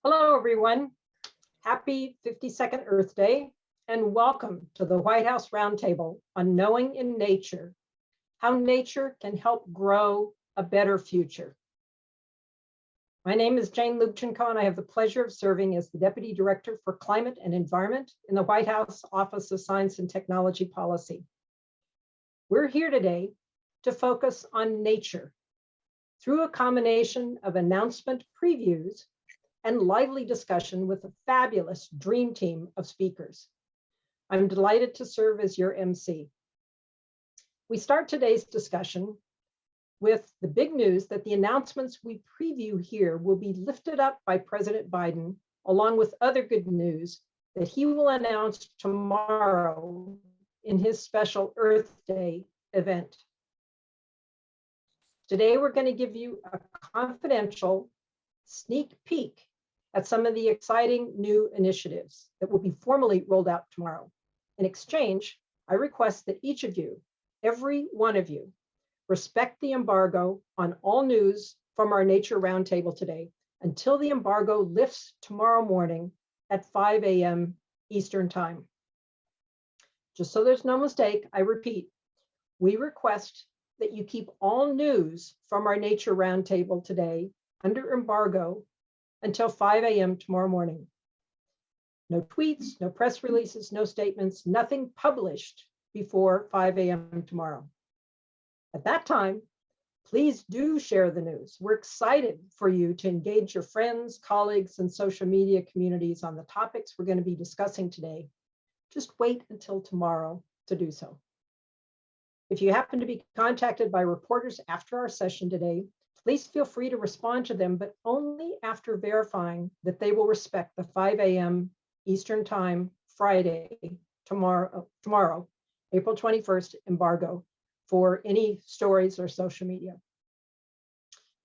Hello, everyone. Happy 52nd Earth Day, and welcome to the White House Roundtable on Knowing in Nature, how nature can help grow a better future. My name is Jane Lubchenco, and I have the pleasure of serving as the Deputy Director for Climate and Environment in the White House Office of Science and Technology Policy. We're here today to focus on nature through a combination of announcement previews and lively discussion with a fabulous dream team of speakers. I'm delighted to serve as your MC. We start today's discussion with the big news that the announcements we preview here will be lifted up by President Biden, along with other good news that he will announce tomorrow in his special Earth Day event. Today, we're going to give you a confidential sneak peek at some of the exciting new initiatives that will be formally rolled out tomorrow. In exchange, I request that each of you, every one of you, respect the embargo on all news from our Nature Roundtable today until the embargo lifts tomorrow morning at 5 a.m. Eastern Time. Just so there's no mistake, I repeat, we request that you keep all news from our Nature Roundtable today under embargo until 5 a.m. tomorrow morning. No tweets, no press releases, no statements, nothing published before 5 a.m. tomorrow. At that time, please do share the news. We're excited for you to engage your friends, colleagues, and social media communities on the topics we're going to be discussing today. Just wait until tomorrow to do so. If you happen to be contacted by reporters after our session today, please feel free to respond to them, but only after verifying that they will respect the 5 a.m. Eastern Time, Friday, tomorrow, April 21st, embargo for any stories or social media.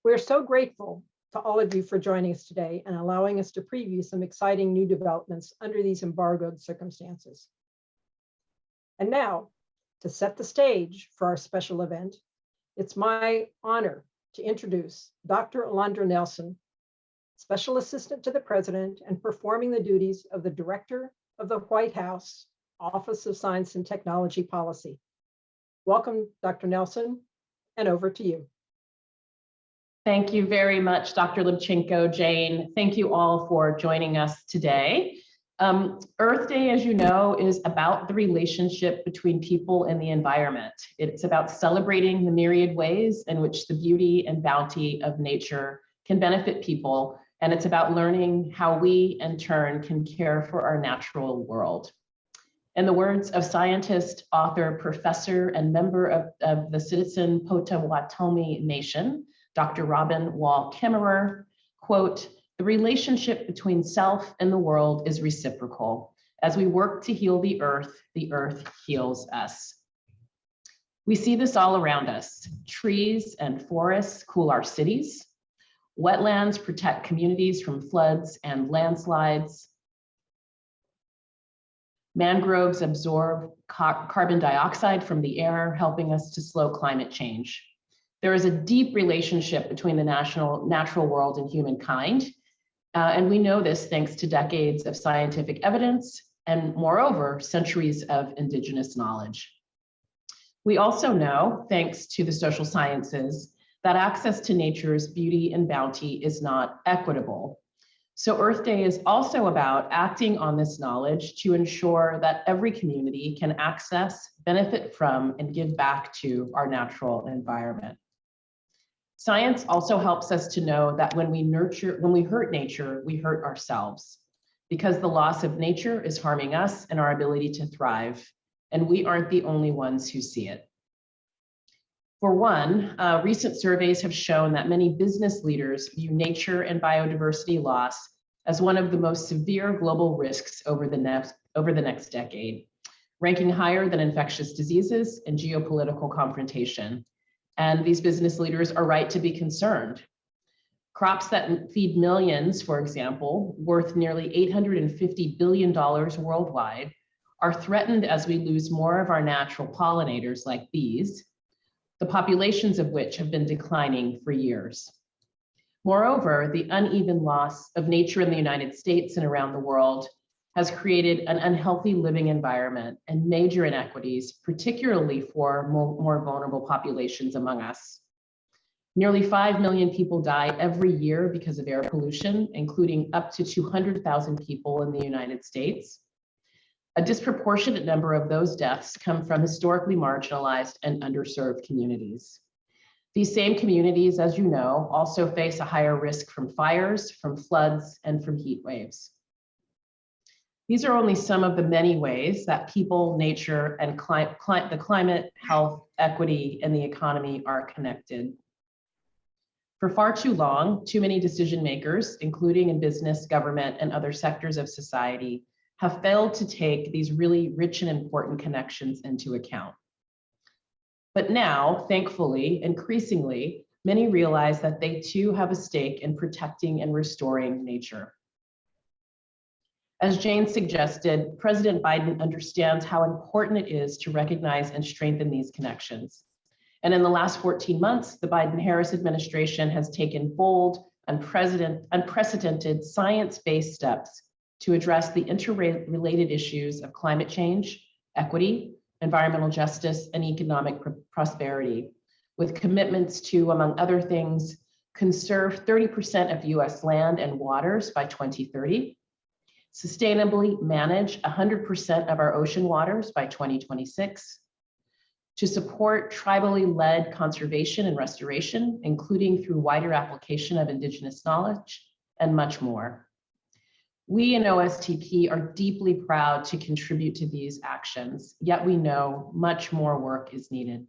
We're so grateful to all of you for joining us today and allowing us to preview some exciting new developments under these embargoed circumstances. And now, to set the stage for our special event, it's my honor to introduce Dr. Alondra Nelson, Special Assistant to the President and performing the duties of the Director of the White House Office of Science and Technology Policy. Welcome, Dr. Nelson, and over to you. Thank you very much, Dr. Lubchenco, Jane. Thank you all for joining us today. Earth Day, as you know, is about the relationship between people and the environment. It's about celebrating the myriad ways in which the beauty and bounty of nature can benefit people. And it's about learning how we, in turn, can care for our natural world. In the words of scientist, author, professor, and member of the Citizen Potawatomi Nation, Dr. Robin Wall Kimmerer, quote, "The relationship between self and the world is reciprocal. As we work to heal the earth heals us." We see this all around us. Trees and forests cool our cities. Wetlands protect communities from floods and landslides. Mangroves absorb carbon dioxide from the air, helping us to slow climate change. There is a deep relationship between the natural world and humankind. And we know this thanks to decades of scientific evidence and, moreover, centuries of indigenous knowledge. We also know, thanks to the social sciences, that access to nature's beauty and bounty is not equitable. So Earth Day is also about acting on this knowledge to ensure that every community can access, benefit from, and give back to our natural environment. Science also helps us to know that when we hurt nature, we hurt ourselves, because the loss of nature is harming us and our ability to thrive, and we aren't the only ones who see it. For one, recent surveys have shown that many business leaders view nature and biodiversity loss as one of the most severe global risks over the next decade, ranking higher than infectious diseases and geopolitical confrontation. And these business leaders are right to be concerned. Crops that feed millions, for example, worth nearly $850 billion worldwide, are threatened as we lose more of our natural pollinators like bees, the populations of which have been declining for years. Moreover, the uneven loss of nature in the United States and around the world has created an unhealthy living environment and major inequities, particularly for more vulnerable populations among us. Nearly 5 million people die every year because of air pollution, including up to 200,000 people in the United States. A disproportionate number of those deaths come from historically marginalized and underserved communities. These same communities, as you know, also face a higher risk from fires, from floods, and from heat waves. These are only some of the many ways that people, nature, and the climate, health, equity, and the economy are connected. For far too long, too many decision makers, including in business, government, and other sectors of society, have failed to take these really rich and important connections into account. But now, thankfully, increasingly, many realize that they too have a stake in protecting and restoring nature. As Jane suggested, President Biden understands how important it is to recognize and strengthen these connections. And in the last 14 months, the Biden-Harris administration has taken bold, unprecedented science-based steps to address the interrelated issues of climate change, equity, environmental justice, and economic prosperity, with commitments to, among other things, conserve 30% of US land and waters by 2030, sustainably manage 100% of our ocean waters by 2026, to support tribally led conservation and restoration, including through wider application of Indigenous knowledge, and much more. We in OSTP are deeply proud to contribute to these actions, yet we know much more work is needed.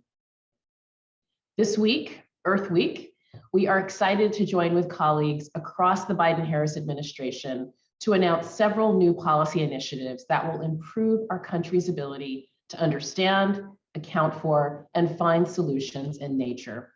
This week, Earth Week, we are excited to join with colleagues across the Biden-Harris administration to announce several new policy initiatives that will improve our country's ability to understand, account for, and find solutions in nature.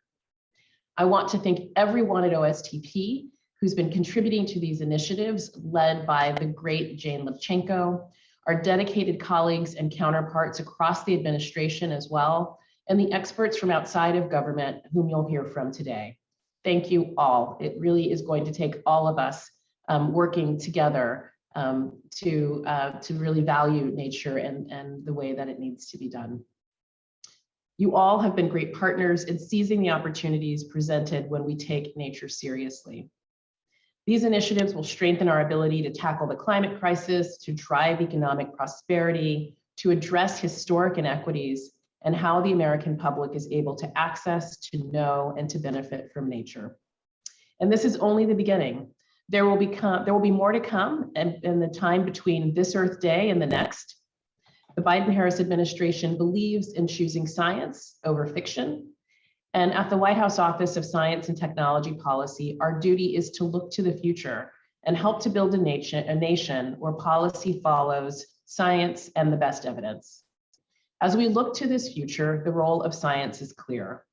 I want to thank everyone at OSTP who's been contributing to these initiatives, led by the great Jane Levchenko, our dedicated colleagues and counterparts across the administration as well, and the experts from outside of government whom you'll hear from today. Thank you all. It really is going to take all of us working together to really value nature and the way that it needs to be done. You all have been great partners in seizing the opportunities presented when we take nature seriously. These initiatives will strengthen our ability to tackle the climate crisis, to drive economic prosperity, to address historic inequities, and how the American public is able to access, to know, and to benefit from nature. And this is only the beginning. There will be more to come in the time between this Earth Day and the next. The Biden-Harris administration believes in choosing science over fiction. And at the White House Office of Science and Technology Policy, our duty is to look to the future and help to build a nation where policy follows science and the best evidence. As we look to this future, the role of science is clear.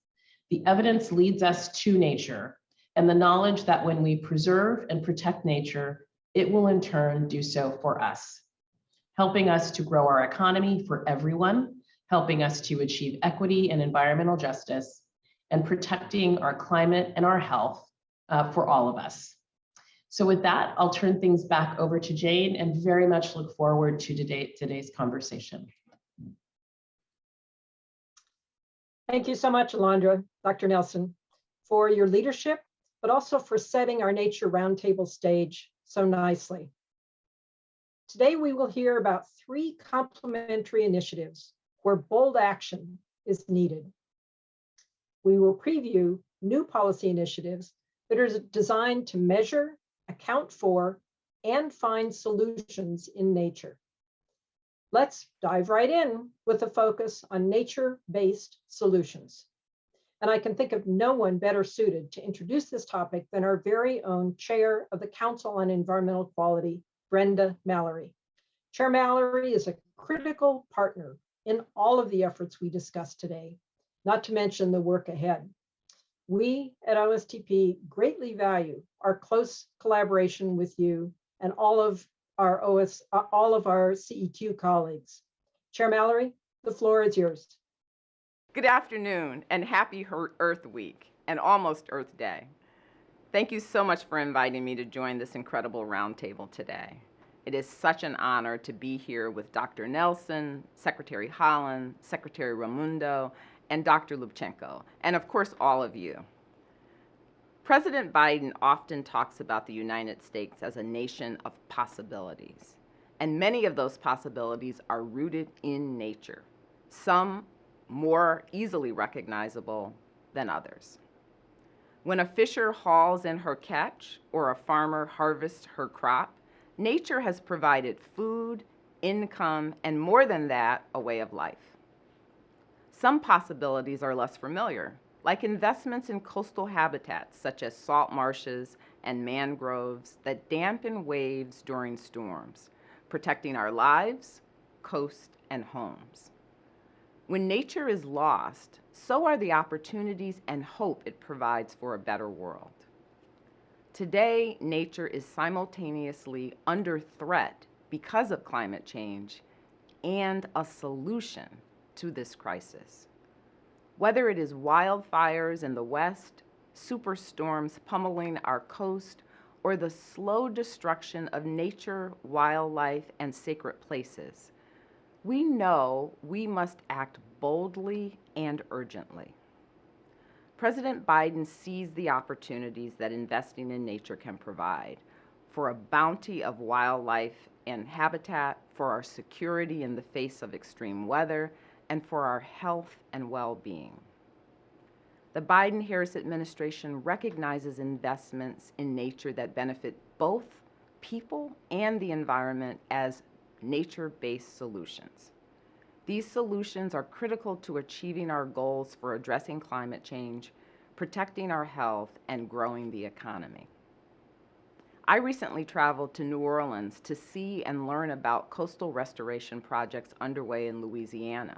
The evidence leads us to nature, and the knowledge that when we preserve and protect nature, it will in turn do so for us, helping us to grow our economy for everyone, helping us to achieve equity and environmental justice, and protecting our climate and our health for all of us. So with that, I'll turn things back over to Jane and very much look forward to today's conversation. Thank you so much, Alondra, Dr. Nelson, for your leadership, but also for setting our Nature Roundtable stage so nicely. Today, we will hear about 3 complementary initiatives where bold action is needed. We will preview new policy initiatives that are designed to measure, account for, and find solutions in nature. Let's dive right in with a focus on nature-based solutions. And I can think of no one better suited to introduce this topic than our very own Chair of the Council on Environmental Quality, Brenda Mallory. Chair Mallory is a critical partner in all of the efforts we discussed today, not to mention the work ahead. We at OSTP greatly value our close collaboration with you and all of our CEQ colleagues. Chair Mallory, the floor is yours. Good afternoon and happy Earth Week and almost Earth Day. Thank you so much for inviting me to join this incredible roundtable today. It is such an honor to be here with Dr. Nelson, Secretary Holland, Secretary Ramundo, and Dr. Lubchenco, and of course, all of you. President Biden often talks about the United States as a nation of possibilities, and many of those possibilities are rooted in nature, some more easily recognizable than others. When a fisher hauls in her catch or a farmer harvests her crop, nature has provided food, income, and more than that, a way of life. Some possibilities are less familiar, like investments in coastal habitats such as salt marshes and mangroves that dampen waves during storms, protecting our lives, coast, and homes. When nature is lost, so are the opportunities and hope it provides for a better world. Today, nature is simultaneously under threat because of climate change and a solution to this crisis. Whether it is wildfires in the West, superstorms pummeling our coast, or the slow destruction of nature, wildlife, and sacred places, we know we must act boldly and urgently. President Biden sees the opportunities that investing in nature can provide for a bounty of wildlife and habitat, for our security in the face of extreme weather, and for our health and well-being. The Biden-Harris administration recognizes investments in nature that benefit both people and the environment as nature-based solutions. These solutions are critical to achieving our goals for addressing climate change, protecting our health, and growing the economy. I recently traveled to New Orleans to see and learn about coastal restoration projects underway in Louisiana.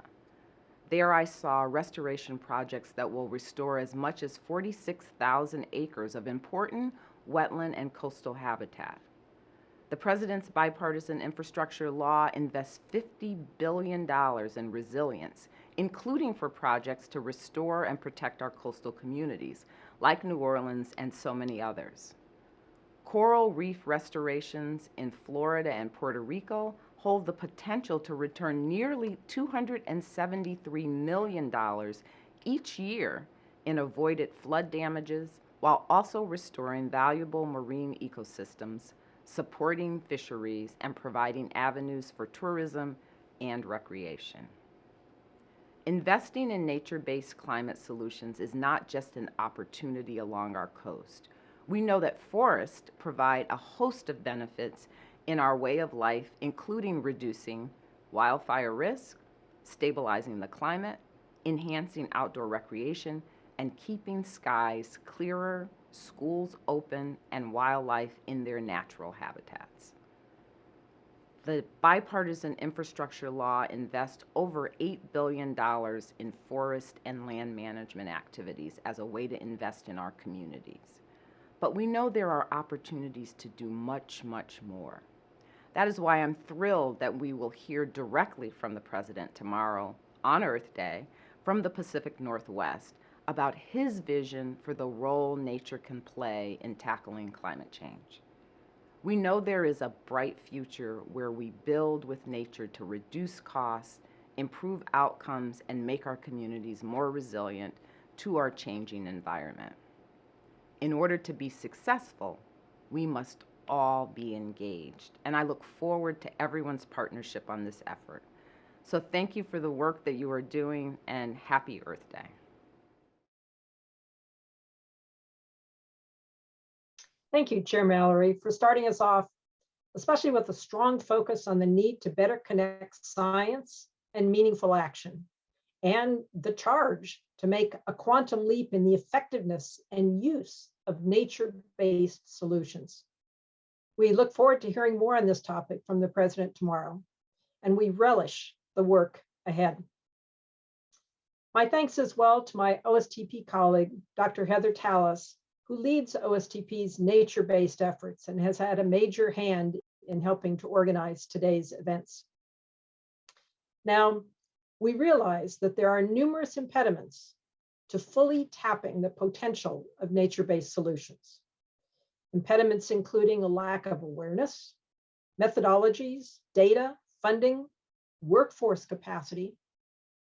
There I saw restoration projects that will restore as much as 46,000 acres of important wetland and coastal habitat. The President's bipartisan infrastructure law invests $50 billion in resilience, including for projects to restore and protect our coastal communities, like New Orleans and so many others. Coral reef restorations in Florida and Puerto Rico hold the potential to return nearly $273 million each year in avoided flood damages, while also restoring valuable marine ecosystems, supporting fisheries, and providing avenues for tourism and recreation. Investing in nature-based climate solutions is not just an opportunity along our coast. We know that forests provide a host of benefits in our way of life, including reducing wildfire risk, stabilizing the climate, enhancing outdoor recreation, and keeping skies clearer, schools open, and wildlife in their natural habitats. The bipartisan infrastructure law invests over $8 billion in forest and land management activities as a way to invest in our communities. But we know there are opportunities to do much, much more. That is why I'm thrilled that we will hear directly from the President tomorrow on Earth Day from the Pacific Northwest about his vision for the role nature can play in tackling climate change. We know there is a bright future where we build with nature to reduce costs, improve outcomes, and make our communities more resilient to our changing environment. In order to be successful, we must all be engaged, and I look forward to everyone's partnership on this effort. So thank you for the work that you are doing, and happy Earth Day. Thank you, Chair Mallory, for starting us off, especially with a strong focus on the need to better connect science and meaningful action, and the charge to make a quantum leap in the effectiveness and use of nature-based solutions. We look forward to hearing more on this topic from the President tomorrow, and we relish the work ahead. My thanks as well to my OSTP colleague, Dr. Heather Tallis, who leads OSTP's nature-based efforts and has had a major hand in helping to organize today's events. Now, we realize that there are numerous impediments to fully tapping the potential of nature-based solutions. Impediments including a lack of awareness, methodologies, data, funding, workforce capacity,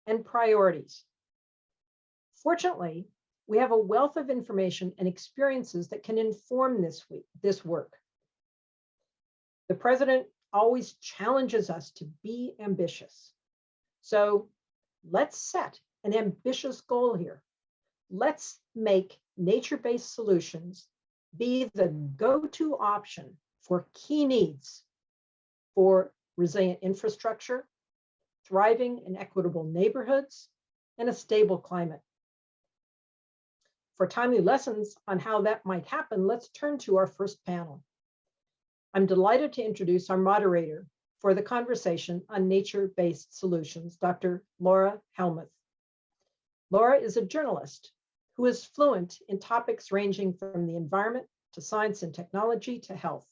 and priorities. Fortunately, we have a wealth of information and experiences that can inform this work. The president always challenges us to be ambitious. So let's set an ambitious goal here. Let's make nature-based solutions be the go-to option for key needs for resilient infrastructure, thriving and equitable neighborhoods, and a stable climate. For timely lessons on how that might happen, let's turn to our first panel. I'm delighted to introduce our moderator for the conversation on nature-based solutions, Dr. Laura Helmuth. Laura is a journalist who is fluent in topics ranging from the environment to science and technology to health.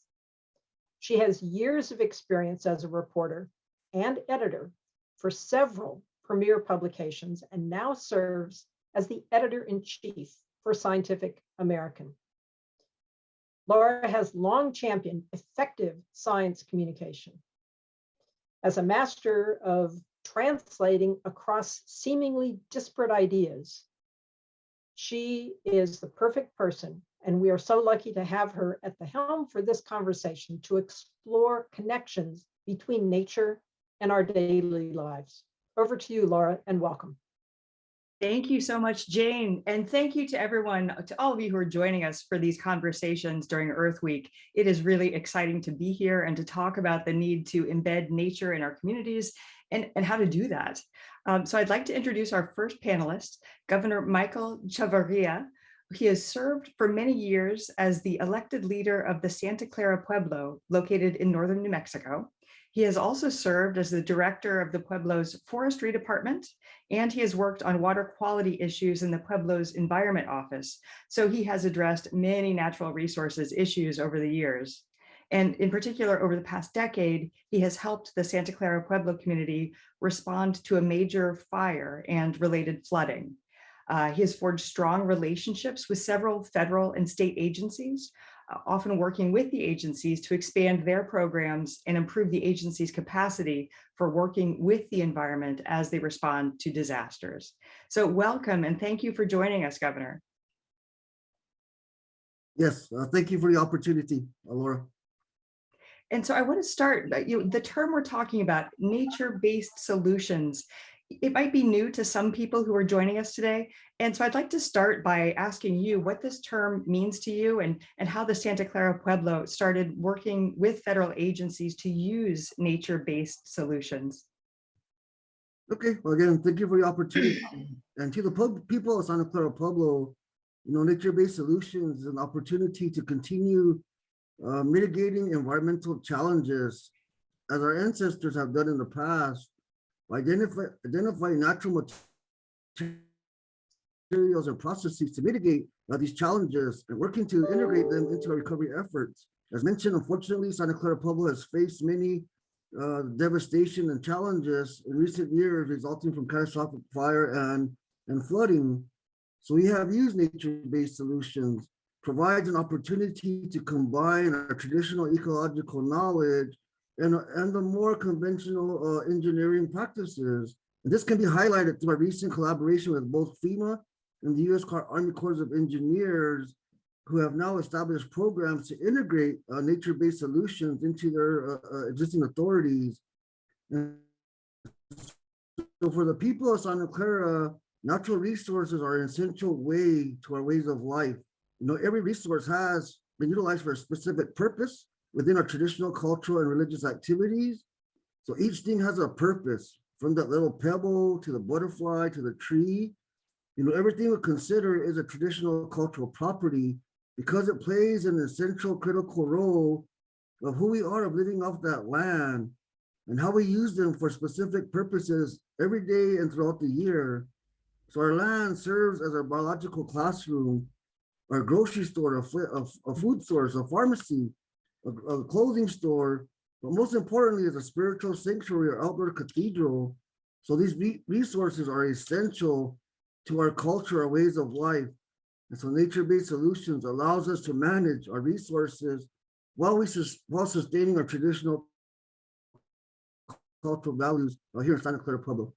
She has years of experience as a reporter and editor for several premier publications and now serves as the editor-in-chief for Scientific American. Laura has long championed effective science communication. As a master of translating across seemingly disparate ideas, she is the perfect person, and we are so lucky to have her at the helm for this conversation to explore connections between nature and our daily lives. Over to you, Laura, and welcome. Thank you so much, Jane. And thank you to everyone, to all of you who are joining us for these conversations during Earth Week. It is really exciting to be here and to talk about the need to embed nature in our communities and how to do that. So I'd like to introduce our first panelist, Governor Michael Chavarria. He has served for many years as the elected leader of the Santa Clara Pueblo, located in northern New Mexico. He has also served as the director of the Pueblo's forestry department, and he has worked on water quality issues in the Pueblo's environment office. So he has addressed many natural resources issues over the years. And in particular, over the past decade, he has helped the Santa Clara Pueblo community respond to a major fire and related flooding. He has forged strong relationships with several federal and state agencies, often working with the agencies to expand their programs and improve the agency's capacity for working with the environment as they respond to disasters. So welcome and thank you for joining us, Governor. Yes, thank you for the opportunity, Laura. And so I want to start, the term we're talking about, nature-based solutions, it might be new to some people who are joining us today. And so I'd like to start by asking you what this term means to you and how the Santa Clara Pueblo started working with federal agencies to use nature-based solutions. Okay, well, again, thank you for the opportunity. And to the people of Santa Clara Pueblo, nature-based solutions is an opportunity to continue mitigating environmental challenges as our ancestors have done in the past, identifying natural materials and processes to mitigate these challenges and working to integrate them into our recovery efforts. As mentioned, unfortunately, Santa Clara Pueblo has faced many devastation and challenges in recent years resulting from catastrophic fire and flooding. So we have used nature-based solutions, provides an opportunity to combine our traditional ecological knowledge and the more conventional engineering practices. And this can be highlighted through our recent collaboration with both FEMA and the U.S. Army Corps of Engineers, who have now established programs to integrate nature-based solutions into their existing authorities. And so for the people of Santa Clara, natural resources are an essential way to our ways of life. Every resource has been utilized for a specific purpose within our traditional cultural and religious activities. So each thing has a purpose, from that little pebble to the butterfly to the tree. Everything we consider is a traditional cultural property because it plays an essential critical role of who we are, of living off that land and how we use them for specific purposes every day and throughout the year. So our land serves as our biological classroom, our grocery store, a food source, a pharmacy, a clothing store, but most importantly is a spiritual sanctuary or outdoor cathedral. So these resources are essential to our culture, our ways of life. And so nature-based solutions allows us to manage our resources while sustaining our traditional cultural values here in Santa Clara Pueblo.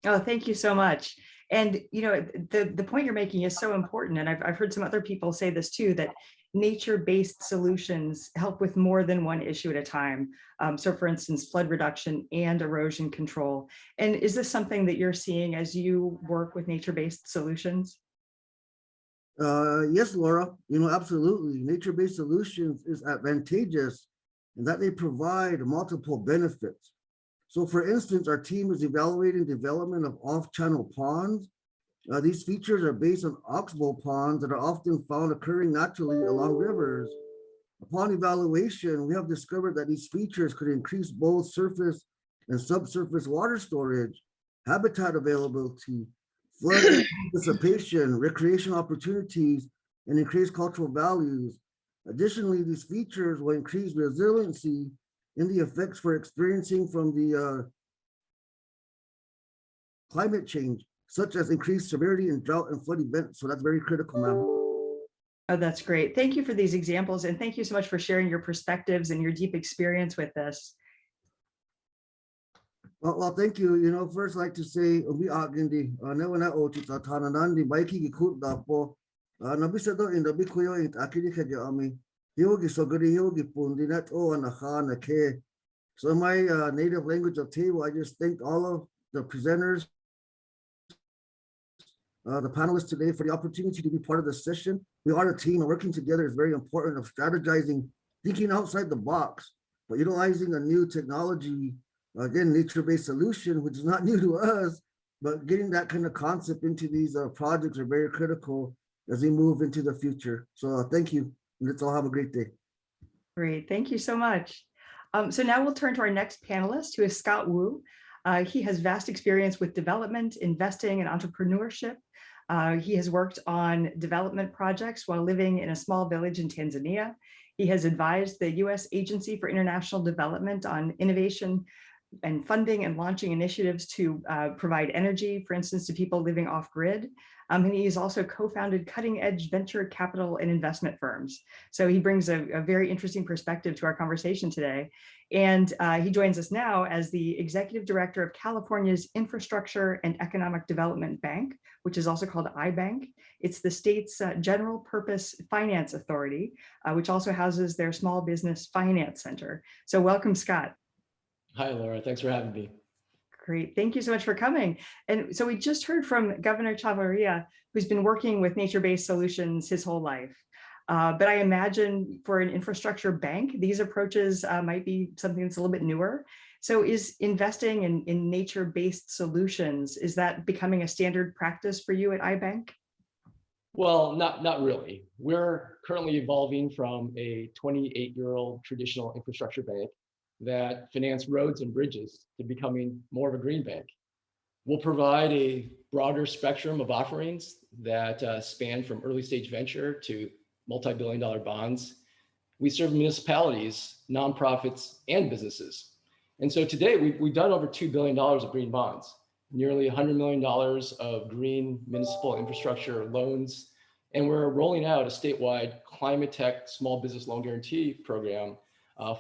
Oh, thank you so much. And the point you're making is so important. And I've heard some other people say this too, that nature-based solutions help with more than one issue at a time. So for instance, flood reduction and erosion control. And is this something that you're seeing as you work with nature-based solutions? Yes, Laura, absolutely. Nature-based solutions is advantageous in that they provide multiple benefits. So for instance, our team is evaluating development of off-channel ponds. These features are based on oxbow ponds that are often found occurring naturally along rivers. Upon evaluation, we have discovered that these features could increase both surface and subsurface water storage, habitat availability, flood dissipation, recreation opportunities, and increase cultural values. Additionally, these features will increase resiliency in the effects we're experiencing from the climate change, such as increased severity in drought and flood events. So that's very critical, ma'am. Oh, that's great. Thank you for these examples. And thank you so much for sharing your perspectives and your deep experience with this. Well, thank you. First, I'd like to say, Ubi Agindi, Newana Oti Tatanandi, Baiki Kut Dapo, Nabisato in the Bikuyo in Akiri Kajami, Yogi Soguri Yogi Pundi, not O and Ahan, Ke. So in my native language of Table, I just thank all of the presenters, the panelists today for the opportunity to be part of this session. We are a team, and working together is very important of strategizing, thinking outside the box, but utilizing a new technology, again, nature-based solution, which is not new to us, but getting that kind of concept into these projects are very critical as we move into the future. So thank you, and let's all have a great day. Great, thank you so much. So now we'll turn to our next panelist, who is Scott Wu. He has vast experience with development, investing, and entrepreneurship. He has worked on development projects while living in a small village in Tanzania. He has advised the U.S. Agency for International Development on innovation and funding and launching initiatives to provide energy, for instance, to people living off-grid. And he has also co-founded cutting-edge venture capital and investment firms. So he brings a very interesting perspective to our conversation today. And he joins us now as the Executive Director of California's Infrastructure and Economic Development Bank, which is also called iBank. It's the state's general purpose finance authority, which also houses their small business finance center. So welcome, Scott. Hi, Laura. Thanks for having me. Great. Thank you so much for coming. And so we just heard from Governor Chavarria, who's been working with nature-based solutions his whole life. But I imagine for an infrastructure bank, these approaches might be something that's a little bit newer. So is investing in nature-based solutions, is that becoming a standard practice for you at iBank? Well, not really. We're currently evolving from a 28-year-old traditional infrastructure bank that finance roads and bridges to becoming more of a green bank. We'll provide a broader spectrum of offerings that span from early stage venture to multi-billion-dollar bonds. We serve municipalities, nonprofits, and businesses. And so today we've done over $2 billion of green bonds, nearly $100 million of green municipal infrastructure loans. And we're rolling out a statewide climate tech small business loan guarantee program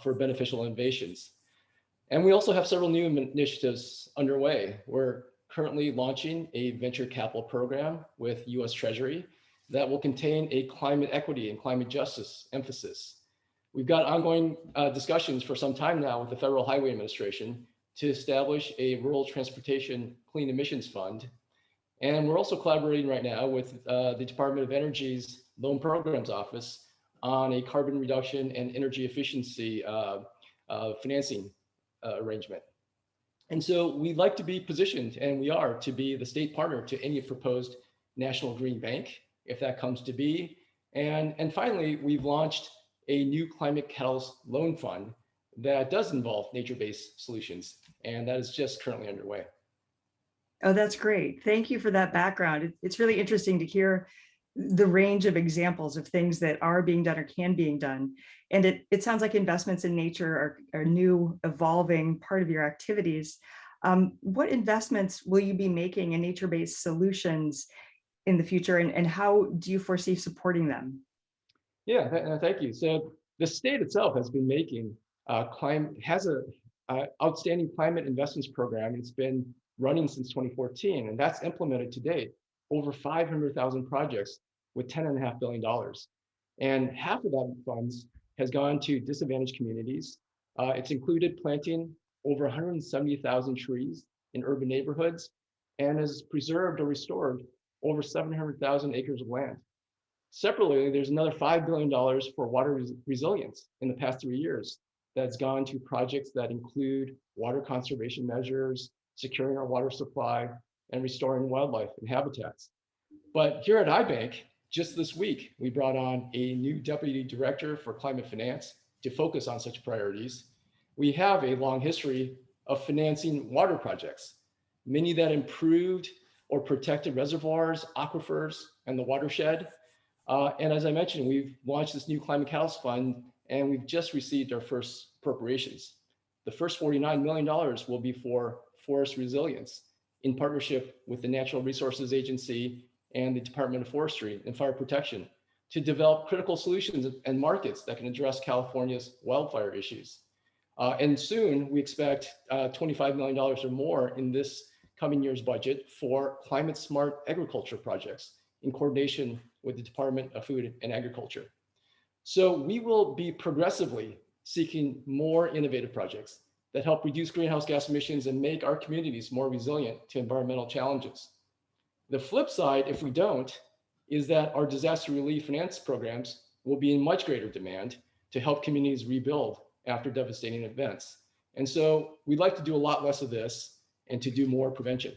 for beneficial innovations. And we also have several new initiatives underway. We're currently launching a venture capital program with US Treasury that will contain a climate equity and climate justice emphasis. We've got ongoing discussions for some time now with the Federal Highway Administration to establish a rural transportation clean emissions fund. And we're also collaborating right now with the Department of Energy's Loan Programs Office on a carbon reduction and energy efficiency financing arrangement. And so we'd like to be positioned, and we are, to be the state partner to any proposed national green bank, if that comes to be. And finally, we've launched a new climate catalyst loan fund that does involve nature-based solutions, and that is just currently underway. Oh, that's great. Thank you for that background. It's really interesting to hear the range of examples of things that are being done or can be done. And it sounds like investments in nature are a new evolving part of your activities. What investments will you be making in nature-based solutions in the future, and how do you foresee supporting them? Yeah, thank you. So the state itself has been making has a outstanding climate investments program. It's been running since 2014, and that's implemented to date over 500,000 projects with $10.5 billion. And half of that funds has gone to disadvantaged communities. It's included planting over 170,000 trees in urban neighborhoods and has preserved or restored over 700,000 acres of land. Separately, there's another $5 billion for water resilience in the past 3 years that's gone to projects that include water conservation measures, securing our water supply, and restoring wildlife and habitats. But here at iBank, just this week, we brought on a new deputy director for climate finance to focus on such priorities. We have a long history of financing water projects, many that improved or protected reservoirs, aquifers, and the watershed. And as I mentioned, we've launched this new Climate Catalyst Fund, and we've just received our first appropriations. The first $49 million will be for forest resilience in partnership with the Natural Resources Agency and the Department of Forestry and Fire Protection to develop critical solutions and markets that can address California's wildfire issues. And soon we expect $25 million or more in this coming year's budget for climate smart agriculture projects in coordination with the Department of Food and Agriculture. So we will be progressively seeking more innovative projects that help reduce greenhouse gas emissions and make our communities more resilient to environmental challenges. The flip side, if we don't, is that our disaster relief finance programs will be in much greater demand to help communities rebuild after devastating events. And so we'd like to do a lot less of this and to do more prevention.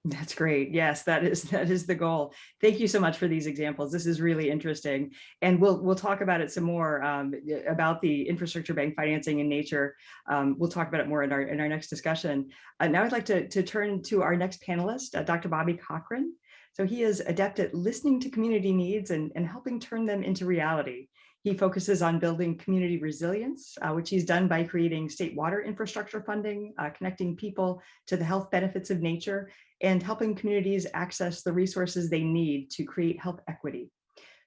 That's great. Yes, that is the goal. Thank you so much for these examples. This is really interesting, and we'll talk about it some more about the infrastructure bank financing in nature. We'll talk about it more in our next discussion. Now I'd like to turn to our next panelist, Dr. Bobby Cochran. So he is adept at listening to community needs and helping turn them into reality. He focuses on building community resilience, which he's done by creating state water infrastructure funding, connecting people to the health benefits of nature, and helping communities access the resources they need to create health equity.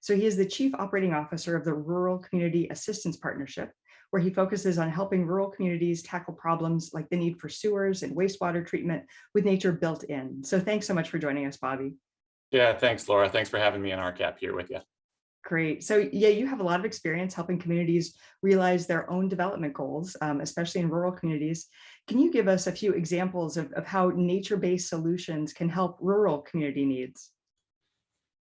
So he is the Chief Operating Officer of the Rural Community Assistance Partnership, where he focuses on helping rural communities tackle problems like the need for sewers and wastewater treatment with nature built in. So thanks so much for joining us, Bobby. Yeah, thanks, Laura. Thanks for having me in RCAP here with you. Great. So yeah, you have a lot of experience helping communities realize their own development goals, especially in rural communities. Can you give us a few examples of how nature-based solutions can help rural community needs?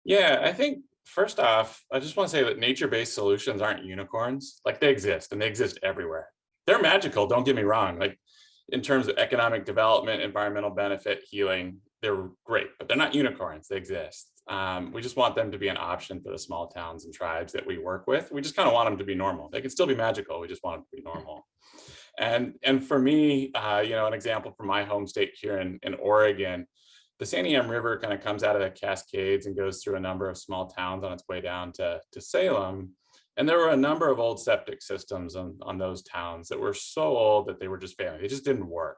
Yeah, I think first off, I just want to say that nature-based solutions aren't unicorns. Like, they exist, and they exist everywhere. They're magical, don't get me wrong. Like, in terms of economic development, environmental benefit, healing, they're great, but they're not unicorns. They exist. We just want them to be an option for the small towns and tribes that we work with. We just kind of want them to be normal. They can still be magical. We just want them to be normal. And for me, an example from my home state here in Oregon, the Santiam River kind of comes out of the Cascades and goes through a number of small towns on its way down to Salem. And there were a number of old septic systems on those towns that were so old that they were just failing. They just didn't work.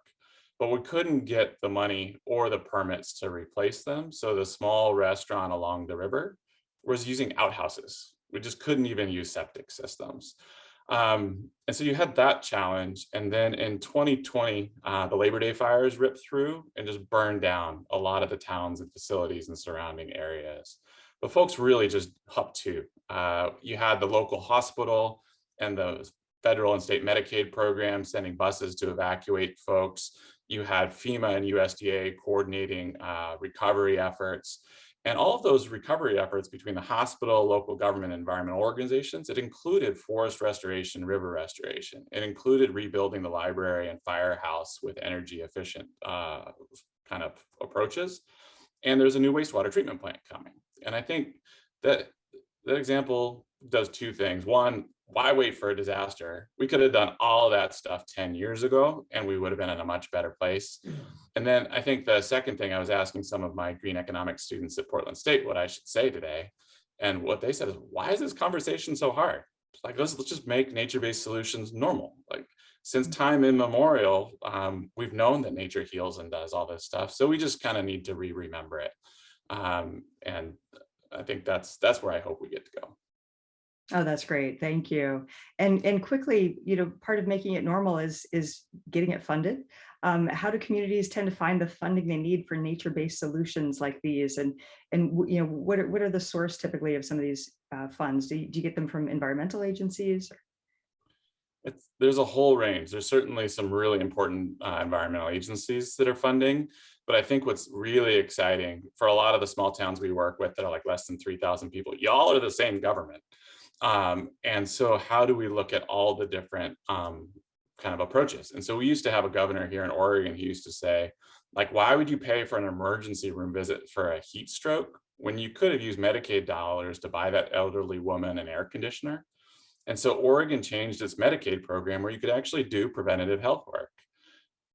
But we couldn't get the money or the permits to replace them. So the small restaurant along the river was using outhouses. We just couldn't even use septic systems. And so you had that challenge. And then in 2020, the Labor Day fires ripped through and just burned down a lot of the towns and facilities and surrounding areas. But folks really just upped to. You had the local hospital and the federal and state Medicaid programs sending buses to evacuate folks. You had FEMA and USDA coordinating recovery efforts. And all of those recovery efforts between the hospital, local government, and environmental organizations, it included forest restoration, river restoration. It included rebuilding the library and firehouse with energy efficient kind of approaches. And there's a new wastewater treatment plant coming. And I think that example does two things. One, why wait for a disaster? We could have done all of that stuff 10 years ago and we would have been in a much better place. And then I think the second thing, I was asking some of my green economics students at Portland State what I should say today. And what they said is, why is this conversation so hard? It's like, let's just make nature-based solutions normal. Like, since time immemorial, we've known that nature heals and does all this stuff. So we just kind of need to remember it. And I think that's where I hope we get to go. Oh, that's great. Thank you. And quickly, part of making it normal is getting it funded. How do communities tend to find the funding they need for nature-based solutions like these? And what are the source typically of some of these funds? Do you get them from environmental agencies? There's a whole range. There's certainly some really important environmental agencies that are funding, but I think what's really exciting for a lot of the small towns we work with that are like less than 3,000 people, y'all are the same government. And so how do we look at all the different kind of approaches? And so we used to have a governor here in Oregon who used to say, like, why would you pay for an emergency room visit for a heat stroke when you could have used Medicaid dollars to buy that elderly woman an air conditioner? And so Oregon changed its Medicaid program where you could actually do preventative health work.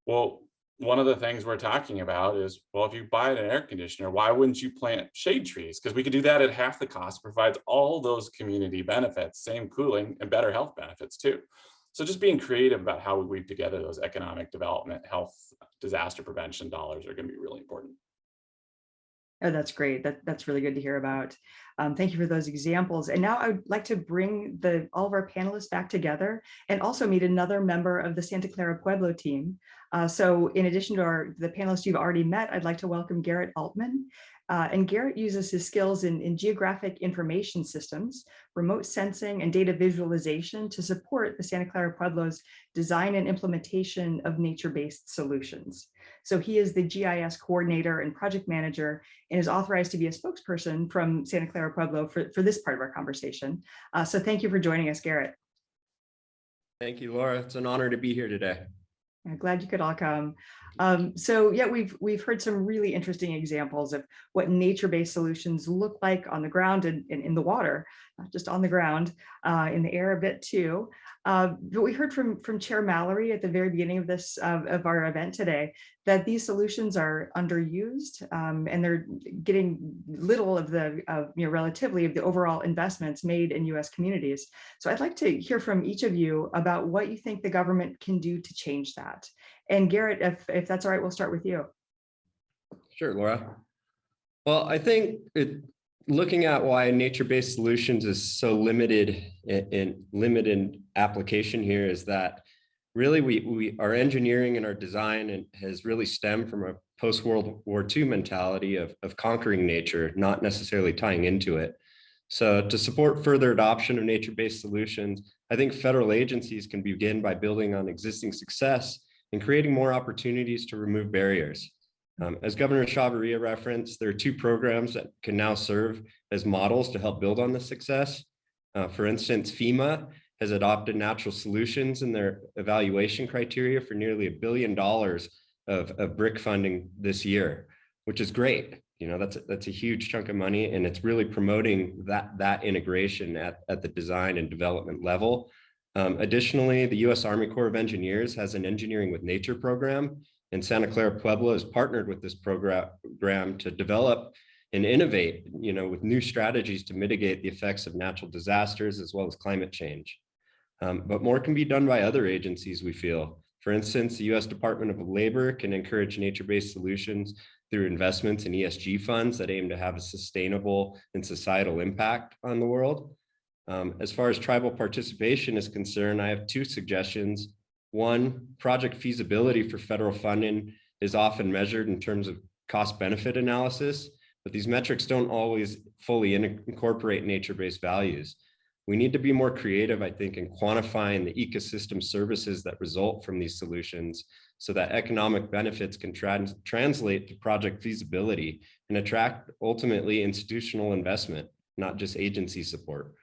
Well, one of the things we're talking about is, well, if you buy an air conditioner, why wouldn't you plant shade trees? Because we could do that at half the cost, provides all those community benefits, same cooling and better health benefits too. So just being creative about how we weave together those economic development, health, disaster prevention dollars are going to be really important. Oh, that's great. That's really good to hear about. Thank you for those examples. And now I would like to bring all of our panelists back together and also meet another member of the Santa Clara Pueblo team. So in addition to the panelists you've already met, I'd like to welcome Garrett Altman. And Garrett uses his skills in geographic information systems, remote sensing, and data visualization to support the Santa Clara Pueblo's design and implementation of nature-based solutions. So he is the GIS coordinator and project manager and is authorized to be a spokesperson from Santa Clara Pueblo for this part of our conversation. So thank you for joining us, Garrett. Thank you, Laura. It's an honor to be here today. I'm glad you could all come. So yeah, we've heard some really interesting examples of what nature-based solutions look like on the ground and in the water, not just on the ground, in the air a bit too. But we heard from Chair Mallory at the very beginning of this of our event today that these solutions are underused and they're getting little of the relatively of the overall investments made in U.S. communities. So I'd like to hear from each of you about what you think the government can do to change that. And Garrett, if that's all right, we'll start with you. Sure, Laura. Well, I think looking at why nature-based solutions is so limited in application here is that really our engineering and our design has really stemmed from a post-World War II mentality of conquering nature, not necessarily tying into it. So to support further adoption of nature-based solutions, I think federal agencies can begin by building on existing success and creating more opportunities to remove barriers. As Governor Chavarria referenced, there are 2 programs that can now serve as models to help build on this success. For instance, FEMA has adopted natural solutions in their evaluation criteria for nearly $1 billion of BRIC funding this year, which is great. That's a huge chunk of money, and it's really promoting that integration at the design and development level. Additionally, the U.S. Army Corps of Engineers has an Engineering with Nature program, and Santa Clara Pueblo has partnered with this program to develop and innovate, with new strategies to mitigate the effects of natural disasters as well as climate change. But more can be done by other agencies, we feel. For instance, the U.S. Department of Labor can encourage nature-based solutions through investments in ESG funds that aim to have a sustainable and societal impact on the world. As far as tribal participation is concerned, I have 2 suggestions. One, project feasibility for federal funding is often measured in terms of cost-benefit analysis, but these metrics don't always fully incorporate nature-based values. We need to be more creative, I think, in quantifying the ecosystem services that result from these solutions so that economic benefits can translate to project feasibility and attract ultimately institutional investment, not just agency support.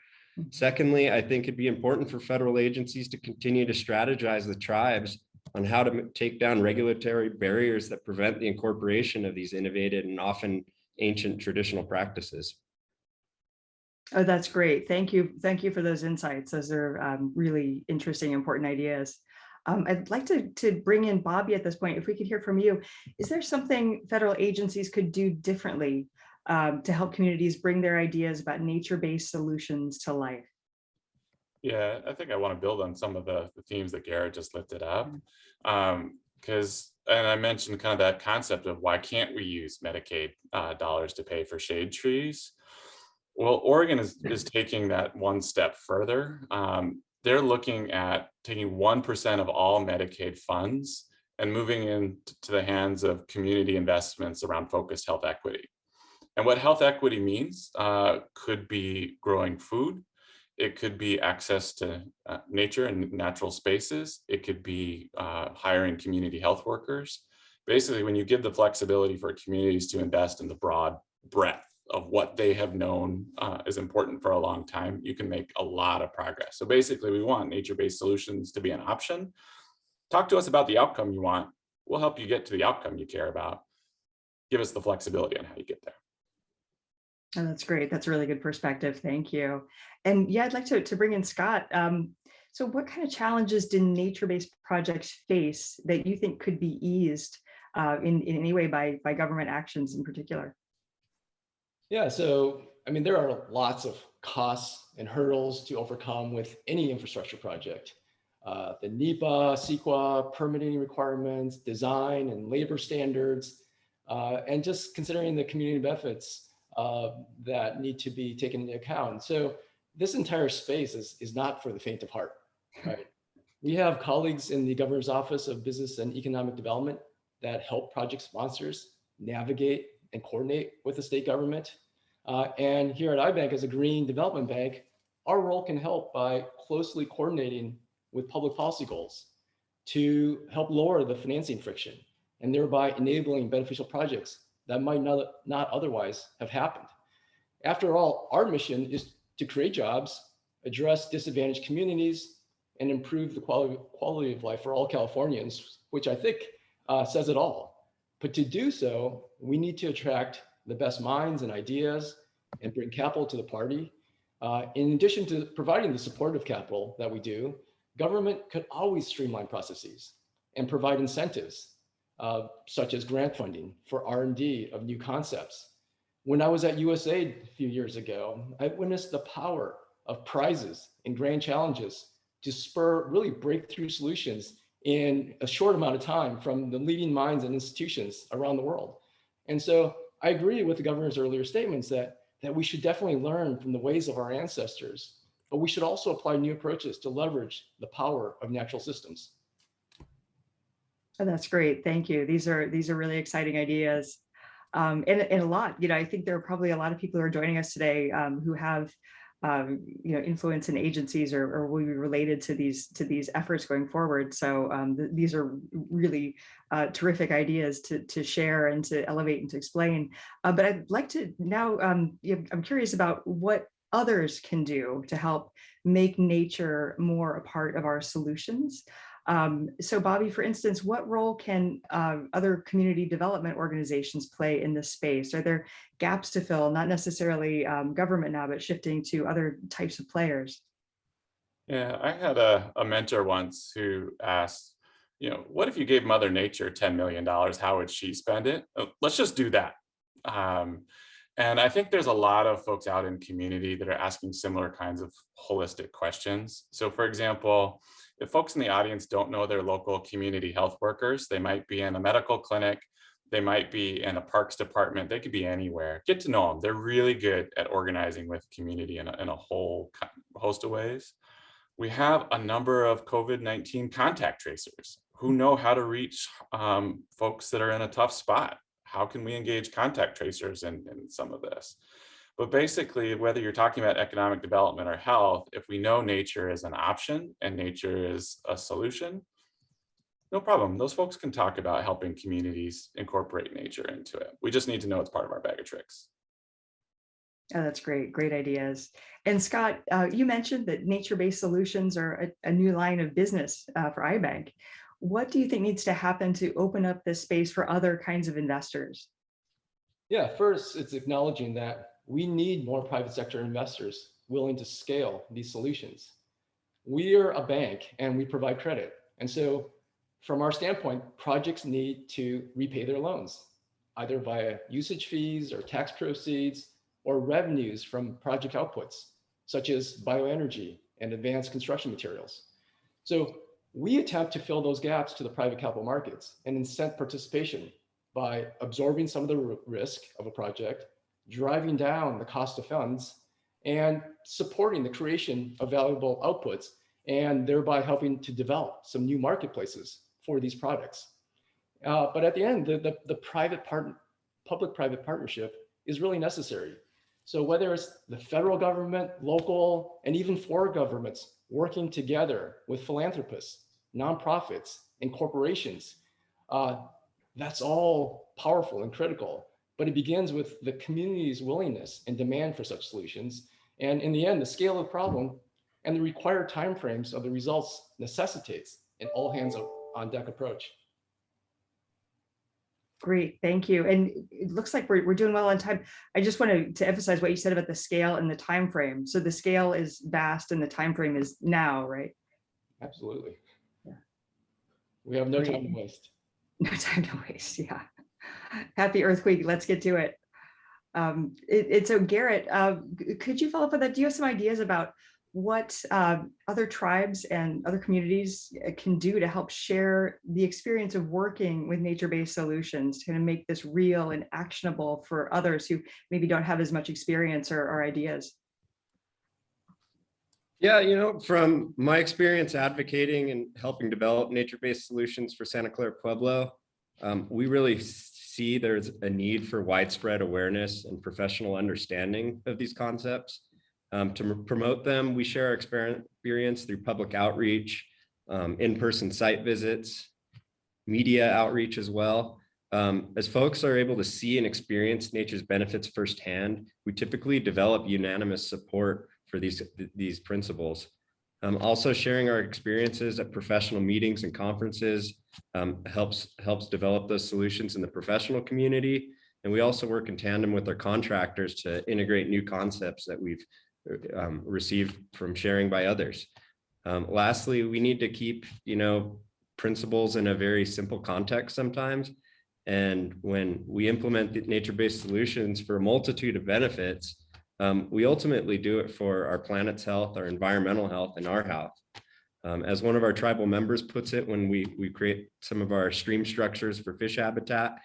Secondly, I think it'd be important for federal agencies to continue to strategize with tribes on how to take down regulatory barriers that prevent the incorporation of these innovative and often ancient traditional practices. Oh, that's great. Thank you. Thank you for those insights. Those are really interesting, important ideas. I'd like to bring in Bobby at this point. If we could hear from you, is there something federal agencies could do differently to help communities bring their ideas about nature-based solutions to life? Yeah, I think I want to build on some of the themes that Garrett just lifted up. Because, and I mentioned kind of that concept of why can't we use Medicaid dollars to pay for shade trees? Well, Oregon is taking that one step further. They're looking at taking 1% of all Medicaid funds and moving into the hands of community investments around focused health equity. And what health equity means could be growing food. It could be access to nature and natural spaces. It could be hiring community health workers. Basically, when you give the flexibility for communities to invest in the broad breadth of what they have known is important for a long time, you can make a lot of progress. So basically, we want nature-based solutions to be an option. Talk to us about the outcome you want. We'll help you get to the outcome you care about. Give us the flexibility on how you get there. Oh, that's great. That's a really good perspective. Thank you. And yeah, I'd like to bring in Scott. So what kind of challenges do nature-based projects face that you think could be eased in any way by government actions in particular? Yeah, so I mean, there are lots of costs and hurdles to overcome with any infrastructure project. The NEPA, CEQA, permitting requirements, design and labor standards, and just considering the community benefits that need to be taken into account. So this entire space is not for the faint of heart, right? We have colleagues in the Governor's Office of Business and Economic Development that help project sponsors navigate and coordinate with the state government. And here at iBank, as a green development bank, our role can help by closely coordinating with public policy goals to help lower the financing friction and thereby enabling beneficial projects that might not otherwise have happened. After all, our mission is to create jobs, address disadvantaged communities, and improve the quality of life for all Californians, which I think says it all. But to do so, we need to attract the best minds and ideas and bring capital to the party. In addition to providing the supportive capital that we do, government could always streamline processes and provide incentives, such as grant funding for R&D of new concepts. When I was at USAID a few years ago, I witnessed the power of prizes and grand challenges to spur really breakthrough solutions in a short amount of time from the leading minds and institutions around the world. And so I agree with the governor's earlier statements that we should definitely learn from the ways of our ancestors, but we should also apply new approaches to leverage the power of natural systems. Oh, that's great. Thank you. These are really exciting ideas. And a lot, I think there are probably a lot of people who are joining us today who have influence in agencies or will be related to these efforts going forward. So these are really terrific ideas to share and to elevate and to explain. But I'd like to now, I'm curious about what others can do to help make nature more a part of our solutions. So Bobby, for instance, what role can other community development organizations play in this space? Are there gaps to fill, not necessarily government now, but shifting to other types of players? Yeah, I had a mentor once who asked, what if you gave Mother Nature $10 million? How would she spend it? Let's just do that. And I think there's a lot of folks out in community that are asking similar kinds of holistic questions. So for example, if folks in the audience don't know their local community health workers, they might be in a medical clinic, they might be in a parks department, they could be anywhere. Get to know them. They're really good at organizing with community in a whole host of ways. We have a number of COVID-19 contact tracers who know how to reach folks that are in a tough spot. How can we engage contact tracers in some of this? But basically, whether you're talking about economic development or health, if we know nature is an option and nature is a solution, no problem. Those folks can talk about helping communities incorporate nature into it. We just need to know it's part of our bag of tricks. Oh, that's great. Great ideas. And Scott, you mentioned that nature-based solutions are a new line of business for iBank. What do you think needs to happen to open up this space for other kinds of investors? Yeah, first, it's acknowledging that we need more private sector investors willing to scale these solutions. We are a bank and we provide credit. And so from our standpoint, projects need to repay their loans, either via usage fees or tax proceeds or revenues from project outputs, such as bioenergy and advanced construction materials. So We attempt to fill those gaps to the private capital markets and incent participation by absorbing some of the risk of a project, driving down the cost of funds, and supporting the creation of valuable outputs, and thereby helping to develop some new marketplaces for these products. But at the end, the public-private partnership is really necessary. So whether it's the federal government, local, and even foreign governments working together with philanthropists, nonprofits, and corporations, that's all powerful and critical. But it begins with the community's willingness and demand for such solutions. And in the end, the scale of the problem and the required timeframes of the results necessitates an all hands on deck approach. Great, thank you. And it looks like we're doing well on time. I just wanted to emphasize what you said about the scale and the time frame. So the scale is vast and the time frame is now, right? Absolutely. Yeah. We have no Great. time to waste. No time to waste, yeah. Happy Earth Week, let's get to it. So Garrett, could you follow up on that? Do you have some ideas about what other tribes and other communities can do to help share the experience of working with nature-based solutions to kind of make this real and actionable for others who maybe don't have as much experience or ideas? Yeah, you know, from my experience advocating and helping develop nature-based solutions for Santa Clara Pueblo, we really see there's a need for widespread awareness and professional understanding of these concepts. To promote them, we share our experience through public outreach, in-person site visits, media outreach as well. As folks are able to see and experience nature's benefits firsthand, we typically develop unanimous support for these principles. Also sharing our experiences at professional meetings and conferences helps develop those solutions in the professional community. And we also work in tandem with our contractors to integrate new concepts that we've received from sharing by others. Lastly, we need to keep, principles in a very simple context sometimes. And when we implement the nature-based solutions for a multitude of benefits, we ultimately do it for our planet's health, our environmental health, and our health. As one of our tribal members puts it, when we create some of our stream structures for fish habitat,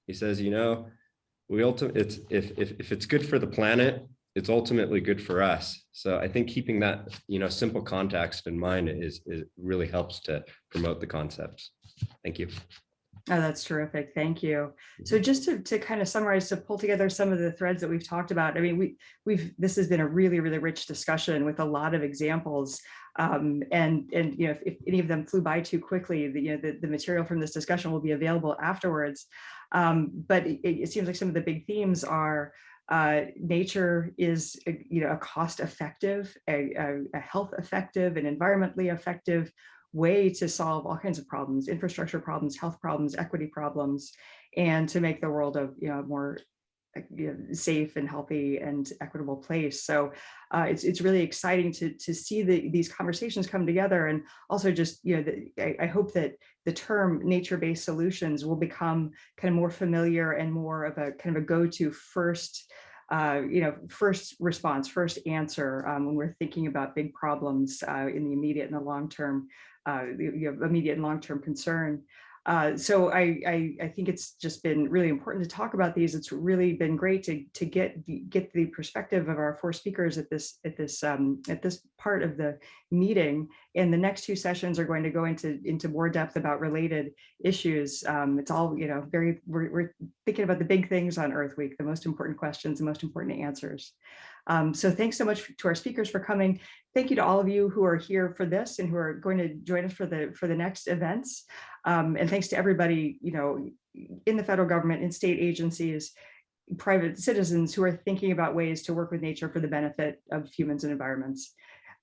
he says, if it's good for the planet, it's ultimately good for us. So I think keeping that, simple context in mind is really helps to promote the concepts. Thank you. Oh, that's terrific. Thank you. So just to kind of summarize, to pull together some of the threads that we've talked about, I mean, this has been a really, really rich discussion with a lot of examples. And if any of them flew by too quickly, the material from this discussion will be available afterwards. But it seems like some of the big themes are nature is, a cost-effective, a health-effective, and environmentally effective way to solve all kinds of problems, infrastructure problems, health problems, equity problems, and to make the world a more safe and healthy and equitable place. So it's really exciting to see these conversations come together. And also just, I hope that the term nature-based solutions will become kind of more familiar and more of a kind of a go-to first response, first answer when we're thinking about big problems in the immediate and the long-term, immediate and long-term concern. So I think it's just been really important to talk about these. It's really been great to get the perspective of our four speakers at this part of the meeting. And the next two sessions are going to go into more depth about related issues. It's all, we're thinking about the big things on Earth Week, the most important questions, the most important answers. So thanks so much to our speakers for coming. Thank you to all of you who are here for this and who are going to join us for the next events. And thanks to everybody, in the federal government, in state agencies, private citizens who are thinking about ways to work with nature for the benefit of humans and environments.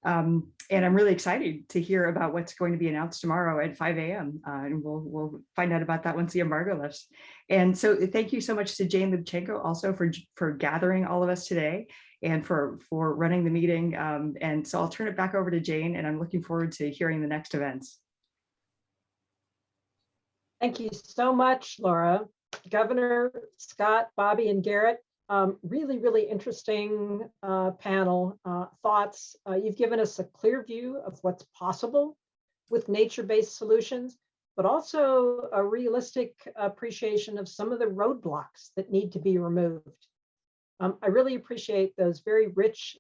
And I'm really excited to hear about what's going to be announced tomorrow at 5 a.m. And we'll find out about that once the embargo lifts. And so thank you so much to Jane Lubchenco also for gathering all of us today and for running the meeting. And so I'll turn it back over to Jane, and I'm looking forward to hearing the next events. Thank you so much, Laura. Governor, Scott, Bobby, and Garrett, really, really interesting panel thoughts. You've given us a clear view of what's possible with nature-based solutions, but also a realistic appreciation of some of the roadblocks that need to be removed. I really appreciate those very rich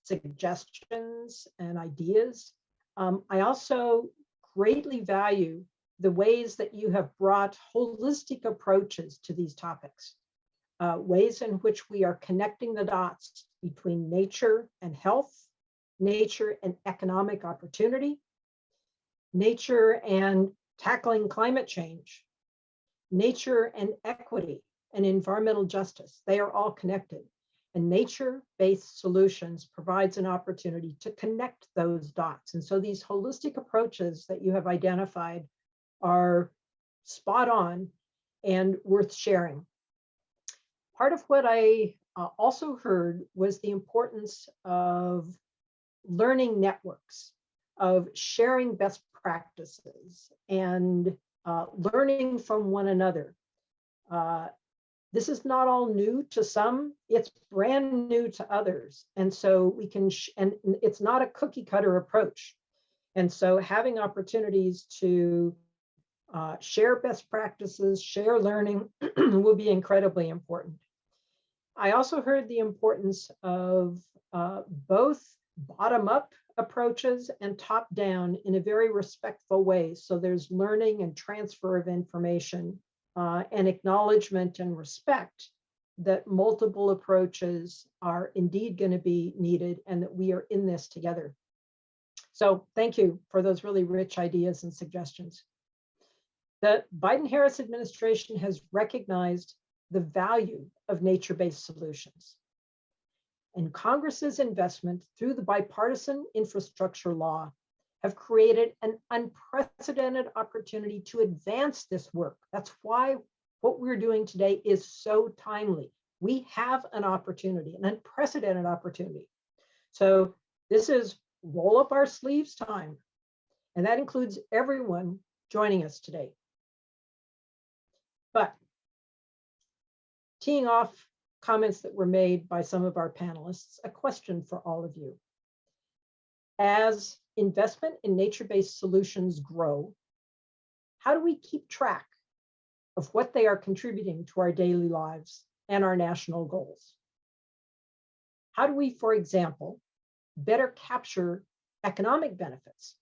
suggestions and ideas. I also greatly value the ways that you have brought holistic approaches to these topics, ways in which we are connecting the dots between nature and health, nature and economic opportunity, nature and tackling climate change, nature and equity and environmental justice. They are all connected. And nature-based solutions provides an opportunity to connect those dots. And so these holistic approaches that you have identified are spot on and worth sharing. Part of what I also heard was the importance of learning networks, of sharing best practices and learning from one another. This is not all new to some, it's brand new to others. And so we can, and it's not a cookie cutter approach. And so having opportunities to share best practices, share learning will be incredibly important. I also heard the importance of both bottom-up approaches and top-down in a very respectful way. So there's learning and transfer of information and acknowledgement and respect that multiple approaches are indeed going to be needed and that we are in this together. So thank you for those really rich ideas and suggestions. The Biden-Harris administration has recognized the value of nature-based solutions. And Congress's investment through the bipartisan infrastructure law have created an unprecedented opportunity to advance this work. That's why what we're doing today is so timely. We have an opportunity, an unprecedented opportunity. So this is roll up our sleeves time, and that includes everyone joining us today. But teeing off comments that were made by some of our panelists, a question for all of you. As investment in nature-based solutions grow, how do we keep track of what they are contributing to our daily lives and our national goals? How do we, for example, better capture economic benefits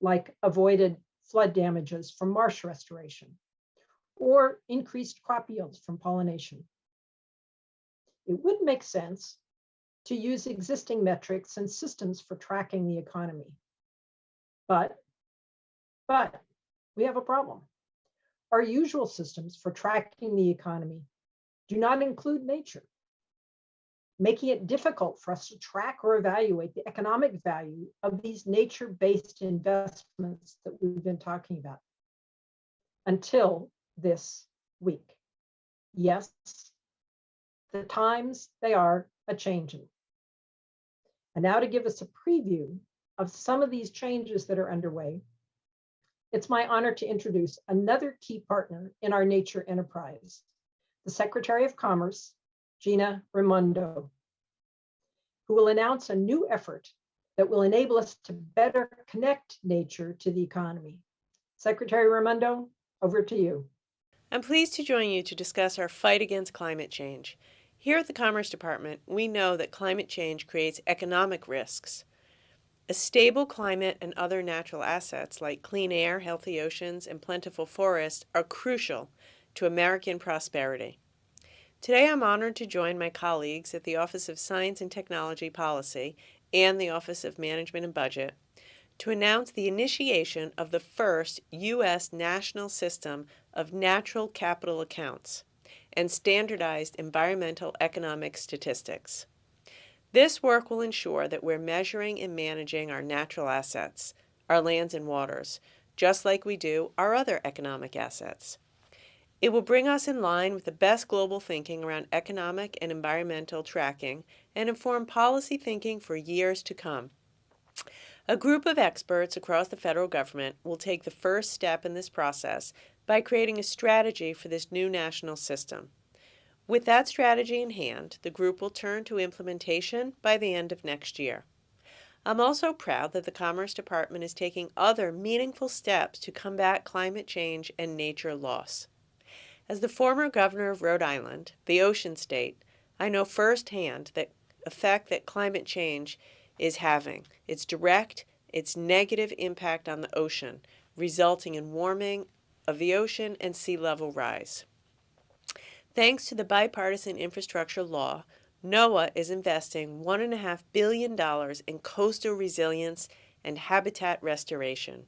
like avoided flood damages from marsh restoration or increased crop yields from pollination? It would make sense to use existing metrics and systems for tracking the economy. But we have a problem. Our usual systems for tracking the economy do not include nature, making it difficult for us to track or evaluate the economic value of these nature-based investments that we've been talking about until this week. Yes, the times, they are a-changing. And now to give us a preview of some of these changes that are underway, it's my honor to introduce another key partner in our nature enterprise, the Secretary of Commerce, Gina Raimondo, who will announce a new effort that will enable us to better connect nature to the economy. Secretary Raimondo, over to you. I'm pleased to join you to discuss our fight against climate change. Here at the Commerce Department, we know that climate change creates economic risks. A stable climate and other natural assets like clean air, healthy oceans, and plentiful forests are crucial to American prosperity. Today, I'm honored to join my colleagues at the Office of Science and Technology Policy and the Office of Management and Budget to announce the initiation of the first U.S. national system of natural capital accounts and standardized environmental economic statistics. This work will ensure that we're measuring and managing our natural assets, our lands and waters, just like we do our other economic assets. It will bring us in line with the best global thinking around economic and environmental tracking and inform policy thinking for years to come. A group of experts across the federal government will take the first step in this process by creating a strategy for this new national system. With that strategy in hand, the group will turn to implementation by the end of next year. I'm also proud that the Commerce Department is taking other meaningful steps to combat climate change and nature loss. As the former governor of Rhode Island, the ocean state, I know firsthand the effect that climate change is having, its direct, its negative impact on the ocean, resulting in warming of the ocean and sea level rise. Thanks to the bipartisan infrastructure law, NOAA is investing $1.5 billion in coastal resilience and habitat restoration.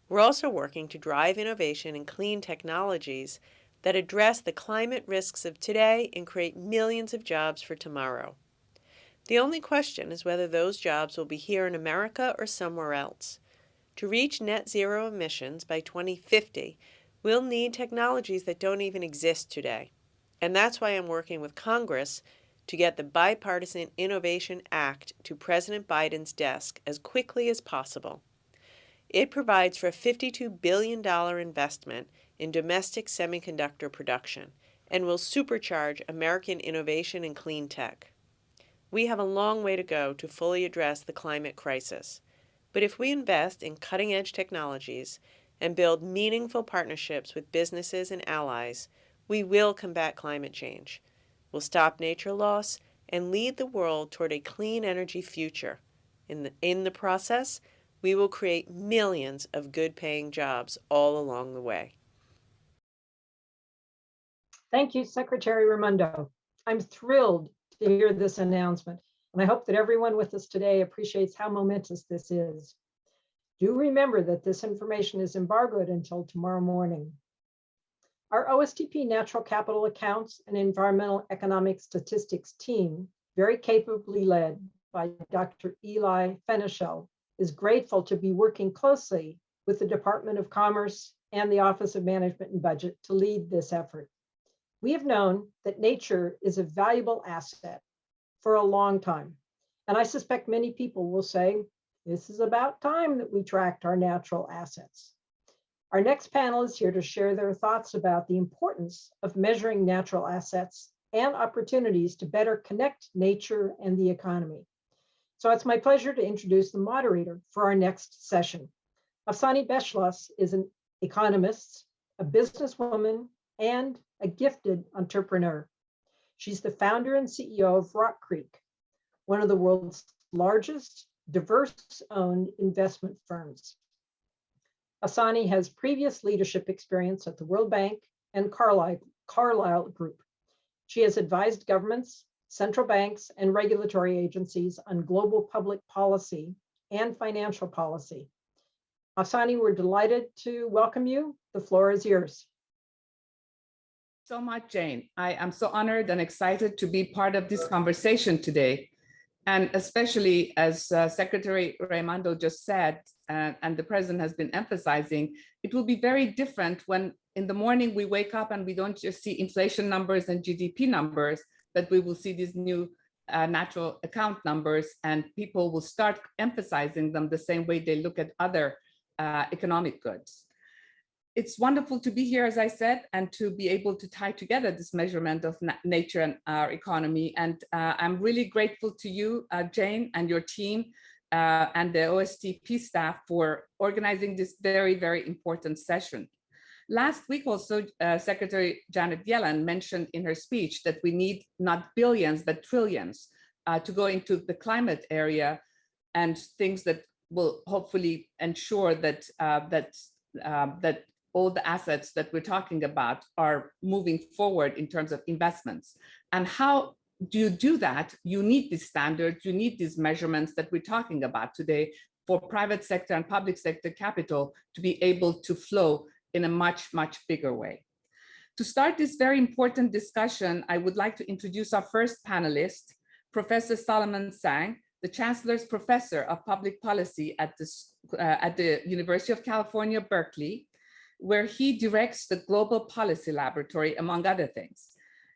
We're also working to drive innovation in clean technologies that address the climate risks of today and create millions of jobs for tomorrow. The only question is whether those jobs will be here in America or somewhere else. To reach net zero emissions by 2050, we'll need technologies that don't even exist today. And that's why I'm working with Congress to get the Bipartisan Innovation Act to President Biden's desk as quickly as possible. It provides for a $52 billion investment in domestic semiconductor production and will supercharge American innovation in clean tech. We have a long way to go to fully address the climate crisis, but if we invest in cutting-edge technologies and build meaningful partnerships with businesses and allies, we will combat climate change. We'll stop nature loss and lead the world toward a clean energy future. In the process, we will create millions of good-paying jobs all along the way. Thank you, Secretary Raimondo. I'm thrilled to hear this announcement, and I hope that everyone with us today appreciates how momentous this is. Do remember that this information is embargoed until tomorrow morning. Our OSTP Natural Capital Accounts and Environmental Economic Statistics team, very capably led by Dr. Eli Fenichel, is grateful to be working closely with the Department of Commerce and the Office of Management and Budget to lead this effort. We have known that nature is a valuable asset for a long time, and I suspect many people will say, this is about time that we tracked our natural assets. Our next panel is here to share their thoughts about the importance of measuring natural assets and opportunities to better connect nature and the economy. So it's my pleasure to introduce the moderator for our next session. Afsani Beshlas is an economist, a businesswoman, and a gifted entrepreneur. She's the founder and CEO of Rock Creek, one of the world's largest diverse-owned investment firms. Afsani has previous leadership experience at the World Bank and Carlyle Group. She has advised governments, central banks, and regulatory agencies on global public policy and financial policy. Afsani, we're delighted to welcome you. The floor is yours. So much, Jane. I am so honored and excited to be part of this conversation today. And especially as Secretary Raimondo just said, and the president has been emphasizing, it will be very different when in the morning we wake up and we don't just see inflation numbers and GDP numbers, but we will see these new natural account numbers, and people will start emphasizing them the same way they look at other economic goods. It's wonderful to be here, as I said, and to be able to tie together this measurement of nature and our economy. And I'm really grateful to you, Jane, and your team, and the OSTP staff for organizing this very, very important session. Last week also, Secretary Janet Yellen mentioned in her speech that we need not billions, but trillions to go into the climate area, and things that will hopefully ensure that that all the assets that we're talking about are moving forward in terms of investments. And how do you do that? You need these standards, you need these measurements that we're talking about today for private sector and public sector capital to be able to flow in a much, much bigger way. To start this very important discussion, I would like to introduce our first panelist, Professor Solomon Sang, the Chancellor's Professor of Public Policy at the University of California, Berkeley, where he directs the Global Policy Laboratory, among other things.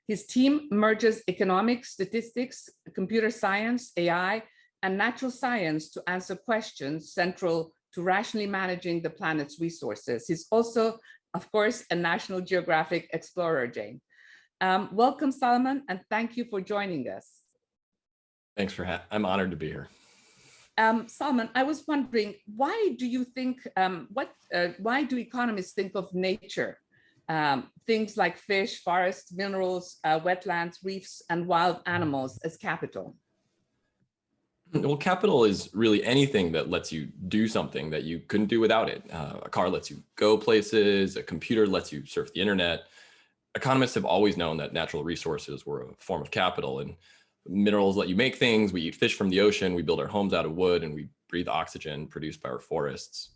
His team merges economics, statistics, computer science, AI, and natural science to answer questions central to rationally managing the planet's resources. He's also, of course, a National Geographic explorer, Jane. Welcome, Solomon, and thank you for joining us. Thanks for I'm honored to be here. Salman, I was wondering, why do you think, why do economists think of nature, things like fish, forests, minerals, wetlands, reefs, and wild animals as capital? Well, capital is really anything that lets you do something that you couldn't do without it. A car lets you go places, a computer lets you surf the internet. Economists have always known that natural resources were a form of capital, and minerals let you make things. We eat fish from the ocean, we build our homes out of wood, and we breathe oxygen produced by our forests.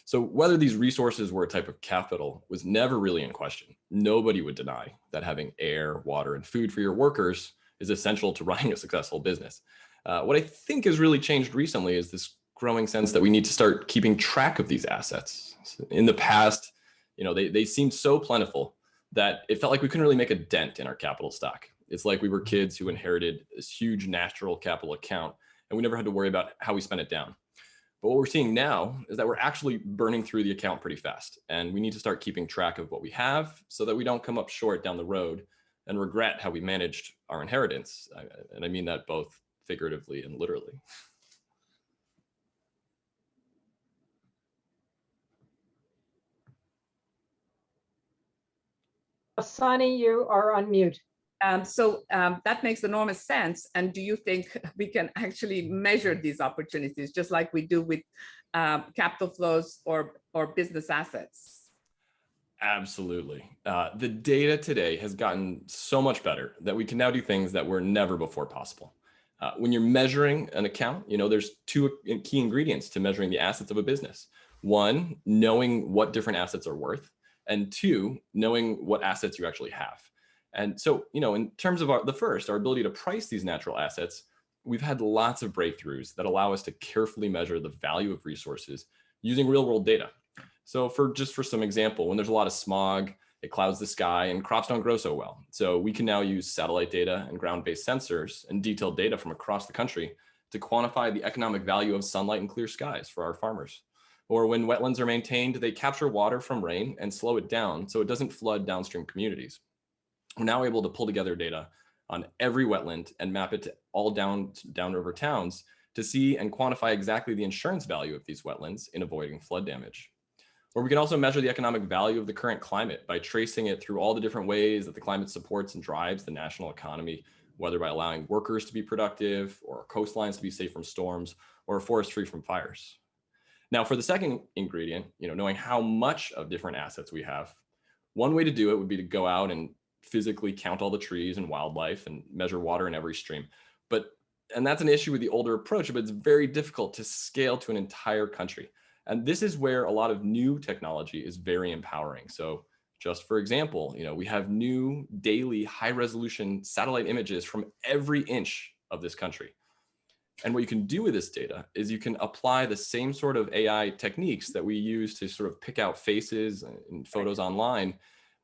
So whether these resources were a type of capital was never really in question. Nobody would deny that having air, water, and food for your workers is essential to running a successful business. What I think has really changed recently is this growing sense that we need to start keeping track of these assets. So in the past, they seemed so plentiful that it felt like we couldn't really make a dent in our capital stock. It's like we were kids who inherited this huge natural capital account, and we never had to worry about how we spent it down. But what we're seeing now is that we're actually burning through the account pretty fast, and we need to start keeping track of what we have so that we don't come up short down the road and regret how we managed our inheritance. And I mean that both figuratively and literally. Asani, you are on mute. That makes enormous sense. And do you think we can actually measure these opportunities just like we do with capital flows or business assets? Absolutely. The data today has gotten so much better that we can now do things that were never before possible. When you're measuring an account, there's two key ingredients to measuring the assets of a business. One, knowing what different assets are worth, and two, knowing what assets you actually have. And so, in terms of our ability to price these natural assets, we've had lots of breakthroughs that allow us to carefully measure the value of resources using real world data. So for some example, when there's a lot of smog, it clouds the sky and crops don't grow so well. So we can now use satellite data and ground-based sensors and detailed data from across the country to quantify the economic value of sunlight and clear skies for our farmers. Or when wetlands are maintained, they capture water from rain and slow it down so it doesn't flood downstream communities. We're now able to pull together data on every wetland and map it to all downriver towns to see and quantify exactly the insurance value of these wetlands in avoiding flood damage. Or we can also measure the economic value of the current climate by tracing it through all the different ways that the climate supports and drives the national economy, whether by allowing workers to be productive or coastlines to be safe from storms or forests free from fires. Now, for the second ingredient, knowing how much of different assets we have, one way to do it would be to go out and physically count all the trees and wildlife and measure water in every stream. And that's an issue with the older approach, but it's very difficult to scale to an entire country. And this is where a lot of new technology is very empowering. So just for example, we have new daily high resolution satellite images from every inch of this country. And what you can do with this data is you can apply the same sort of AI techniques that we use to sort of pick out faces in photos online,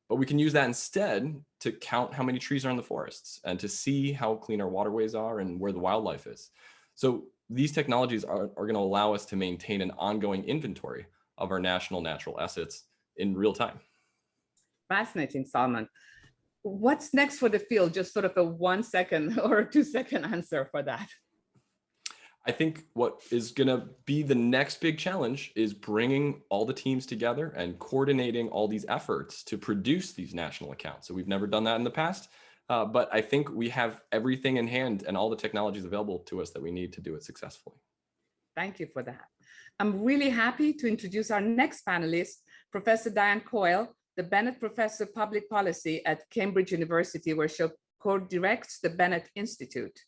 but we can use that instead to count how many trees are in the forests and to see how clean our waterways are and where the wildlife is. So these technologies are going to allow us to maintain an ongoing inventory of our national natural assets in real time. Fascinating, Salman. What's next for the field? Just sort of a 1 second or a 2 second answer for that. I think what is going to be the next big challenge is bringing all the teams together and coordinating all these efforts to produce these national accounts. So we've never done that in the past, but I think we have everything in hand and all the technologies available to us that we need to do it successfully. Thank you for that. I'm really happy to introduce our next panelist, Professor Diane Coyle, the Bennett Professor of Public Policy at Cambridge University, where she co-directs the Bennett Institute.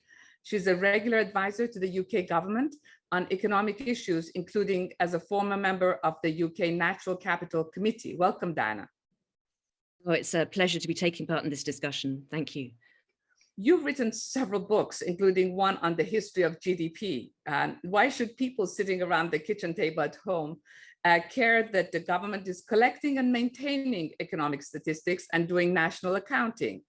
She's a regular advisor to the UK government on economic issues, including as a former member of the UK Natural Capital Committee. Welcome, Diana. Oh, it's a pleasure to be taking part in this discussion. Thank you. You've written several books, including one on the history of GDP. Why should people sitting around the kitchen table at home care that the government is collecting and maintaining economic statistics and doing national accounting?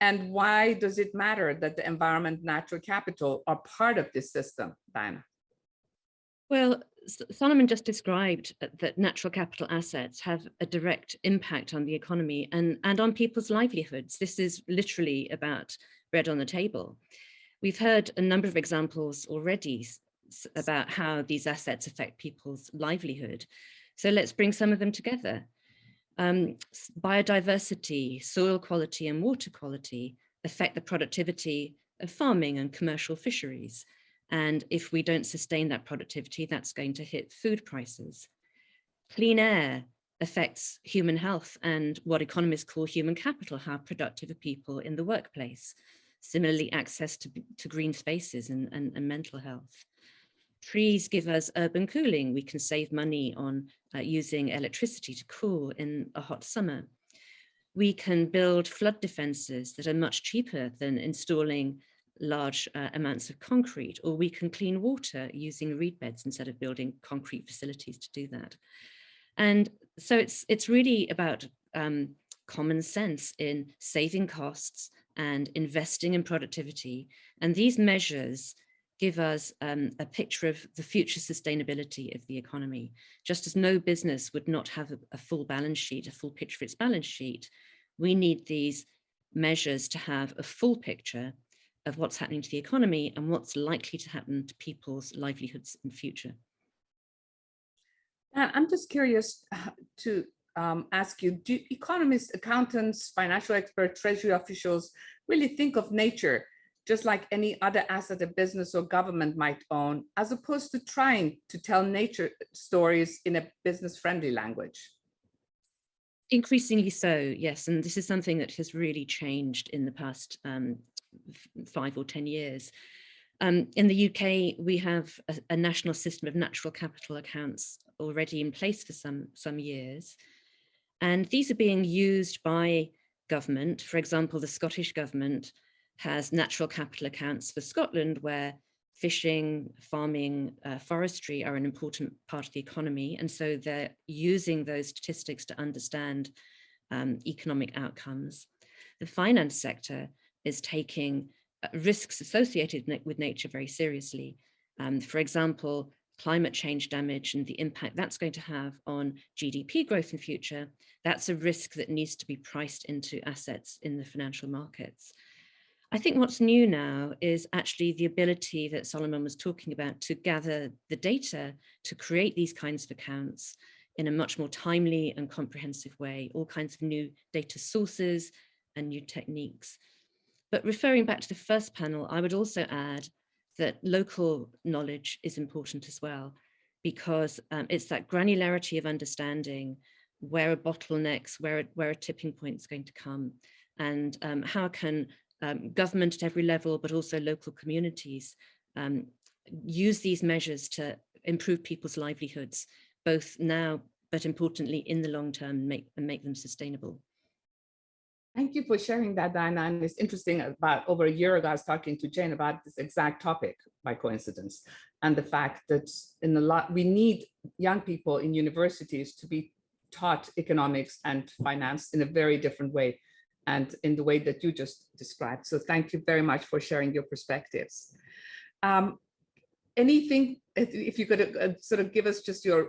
And why does it matter that the environment, natural capital are part of this system, Diana? Well, Solomon just described that natural capital assets have a direct impact on the economy and on people's livelihoods. This is literally about bread on the table. We've heard a number of examples already. about how these assets affect people's livelihood. So let's bring some of them together. Biodiversity, soil quality and water quality affect the productivity of farming and commercial fisheries. And if we don't sustain that productivity, that's going to hit food prices. Clean air affects human health and what economists call human capital, how productive are people in the workplace. Similarly, access to green spaces and mental health. Trees give us urban cooling. We can save money on using electricity to cool in a hot summer. We can build flood defenses that are much cheaper than installing large amounts of concrete, or we can clean water using reed beds instead of building concrete facilities to do that. And so it's really about common sense in saving costs and investing in productivity. And these measures give us a picture of the future sustainability of the economy. Just as no business would not have a full balance sheet, a full picture of its balance sheet, we need these measures to have a full picture of what's happening to the economy and what's likely to happen to people's livelihoods in future. I'm just curious to ask you, do economists, accountants, financial experts, treasury officials really think of nature just like any other asset a business or government might own, as opposed to trying to tell nature stories in a business-friendly language? Increasingly so, yes. And this is something that has really changed in the past 5 or 10 years. In the UK, we have a national system of natural capital accounts already in place for some years. And these are being used by government. For example, the Scottish government has natural capital accounts for Scotland, where fishing, farming, forestry are an important part of the economy. And so they're using those statistics to understand economic outcomes. The finance sector is taking risks associated with nature very seriously. For example, climate change damage and the impact that's going to have on GDP growth in future, that's a risk that needs to be priced into assets in the financial markets. I think what's new now is actually the ability that Solomon was talking about to gather the data to create these kinds of accounts in a much more timely and comprehensive way, all kinds of new data sources and new techniques. But referring back to the first panel, I would also add that local knowledge is important as well, because it's that granularity of understanding where are bottlenecks, where are tipping points going to come, and how can government at every level, but also local communities, use these measures to improve people's livelihoods, both now, but importantly in the long term, and make them sustainable. Thank you for sharing that, Diana. And it's interesting, about over a year ago, I was talking to Jane about this exact topic by coincidence, and the fact that we need young people in universities to be taught economics and finance in a very different way, and in the way that you just described. So thank you very much for sharing your perspectives. Anything, if you could sort of give us just your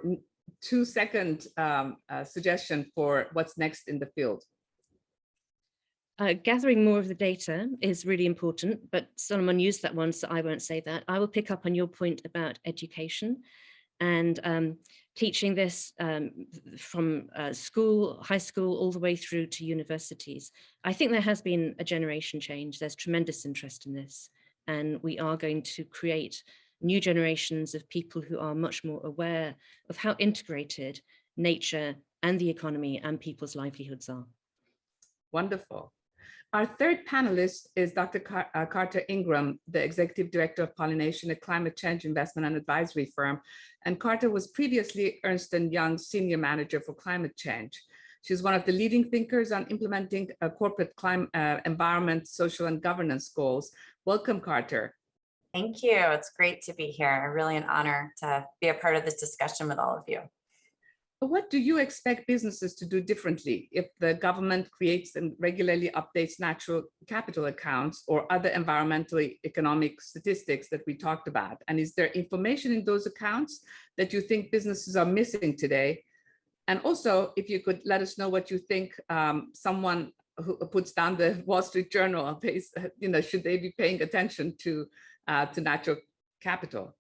2-second suggestion for what's next in the field. Gathering more of the data is really important, but Solomon used that one, so I won't say that. I will pick up on your point about education and teaching this from school, high school, all the way through to universities. I think there has been a generation change. There's tremendous interest in this, and we are going to create new generations of people who are much more aware of how integrated nature and the economy and people's livelihoods are. Wonderful. Our third panelist is Dr. Carter Ingram, the Executive Director of Pollination, a climate change investment and advisory firm. And Carter was previously Ernst & Young's Senior Manager for Climate Change. She's one of the leading thinkers on implementing corporate climate, environment, social, and governance goals. Welcome, Carter. Thank you. It's great to be here. Really an honor to be a part of this discussion with all of you. What do you expect businesses to do differently if the government creates and regularly updates natural capital accounts or other environmentally economic statistics that we talked about? And is there information in those accounts that you think businesses are missing today? And also, if you could let us know what you think someone who puts down the Wall Street Journal, should they be paying attention to natural capital?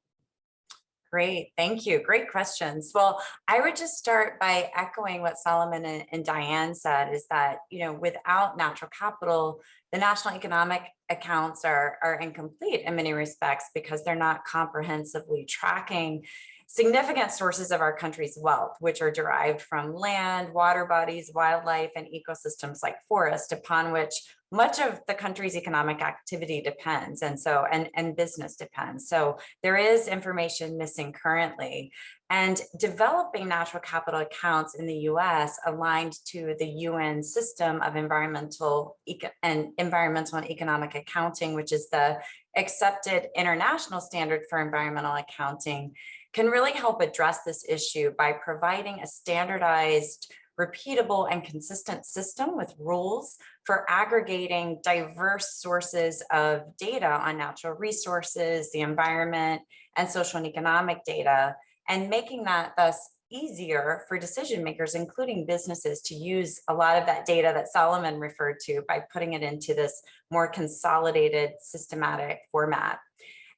Great, thank you. Great questions. Well, I would just start by echoing what Solomon and Diane said, is that, without natural capital, the national economic accounts are incomplete in many respects because they're not comprehensively tracking significant sources of our country's wealth, which are derived from land, water bodies, wildlife, and ecosystems like forest, upon which much of the country's economic activity depends, and business depends. So there is information missing currently. And developing natural capital accounts in the US aligned to the UN system of environmental and economic accounting, which is the accepted international standard for environmental accounting, can really help address this issue by providing a standardized, repeatable, and consistent system with rules for aggregating diverse sources of data on natural resources, the environment, and social and economic data, and making that thus easier for decision makers, including businesses, to use a lot of that data that Solomon referred to by putting it into this more consolidated, systematic format.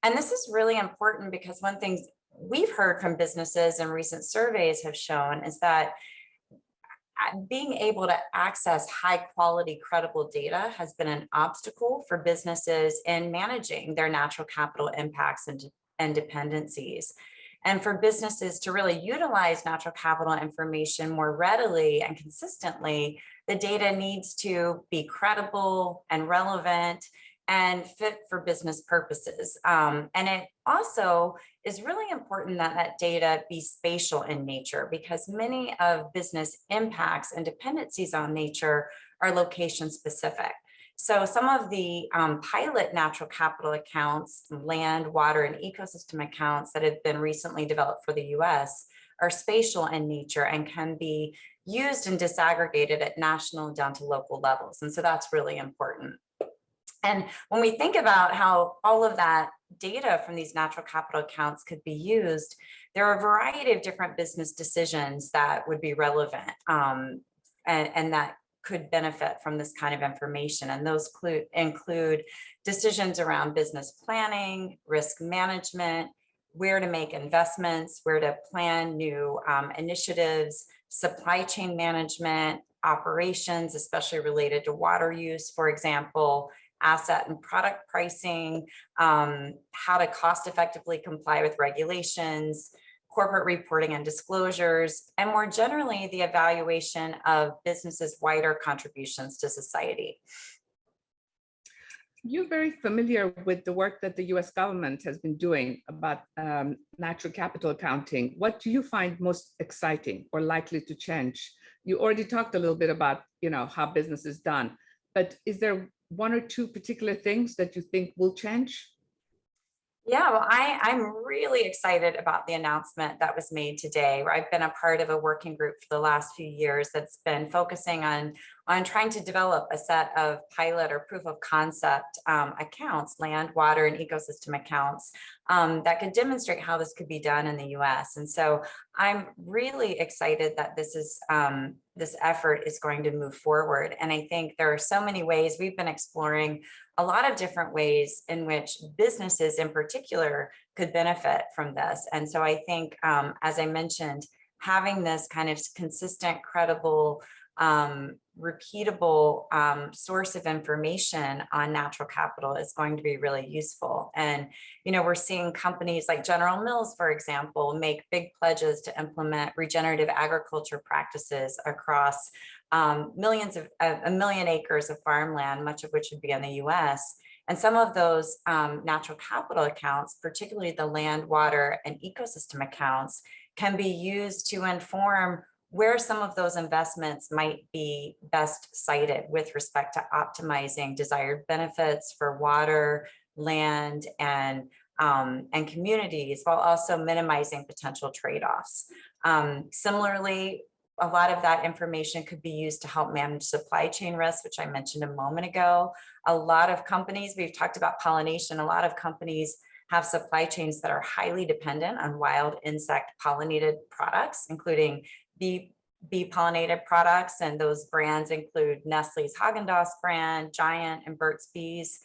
And this is really important because one thing we've heard from businesses and recent surveys have shown is that being able to access high quality, credible data has been an obstacle for businesses in managing their natural capital impacts and dependencies. And for businesses to really utilize natural capital information more readily and consistently, the data needs to be credible and relevant and fit for business purposes. And it also is really important that that data be spatial in nature, because many of business impacts and dependencies on nature are location specific. So some of the pilot natural capital accounts, land, water, and ecosystem accounts that have been recently developed for the US are spatial in nature and can be used and disaggregated at national down to local levels. And so that's really important. And when we think about how all of that data from these natural capital accounts could be used, there are a variety of different business decisions that would be relevant and that could benefit from this kind of information. And those include decisions around business planning, risk management, where to make investments, where to plan new initiatives, supply chain management, operations, especially related to water use, for example, asset and product pricing, how to cost effectively comply with regulations, corporate reporting and disclosures, and more generally, the evaluation of businesses' wider contributions to society. You're very familiar with the work that the US government has been doing about natural capital accounting. What do you find most exciting or likely to change? You already talked a little bit about, how business is done, but is there one or two particular things that you think will change? Yeah, well, I'm really excited about the announcement that was made today. I've been a part of a working group for the last few years that's been focusing on trying to develop a set of pilot or proof of concept accounts, land, water, and ecosystem accounts that could demonstrate how this could be done in the US. And so I'm really excited that this effort is going to move forward. And I think there are so many ways we've been exploring a lot of different ways in which businesses in particular could benefit from this. And so I think, as I mentioned, having this kind of consistent, credible, repeatable source of information on natural capital is going to be really useful. And, we're seeing companies like General Mills, for example, make big pledges to implement regenerative agriculture practices across a million acres of farmland, much of which would be in the US. And some of those natural capital accounts, particularly the land, water, and ecosystem accounts, can be used to inform where some of those investments might be best cited with respect to optimizing desired benefits for water, land, and communities, while also minimizing potential trade-offs. Similarly, a lot of that information could be used to help manage supply chain risks, which I mentioned a moment ago. A lot of companies, we've talked about pollination, a lot of companies have supply chains that are highly dependent on wild insect pollinated products, including bee pollinated products. And those brands include Nestle's Haagen-Dazs brand, Giant, and Burt's Bees.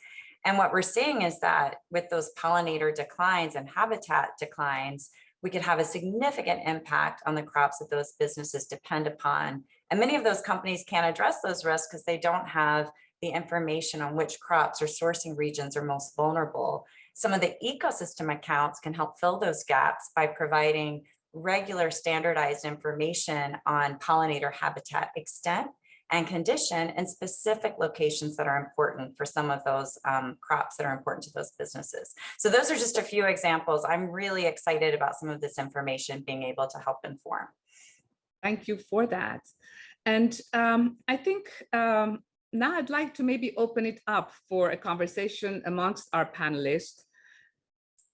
And what we're seeing is that with those pollinator declines and habitat declines, we could have a significant impact on the crops that those businesses depend upon. And many of those companies can't address those risks because they don't have the information on which crops or sourcing regions are most vulnerable. Some of the ecosystem accounts can help fill those gaps by providing regular standardized information on pollinator habitat extent and condition and specific locations that are important for some of those crops that are important to those businesses. So those are just a few examples. I'm really excited about some of this information being able to help inform. Thank you for that. And I think now I'd like to maybe open it up for a conversation amongst our panelists.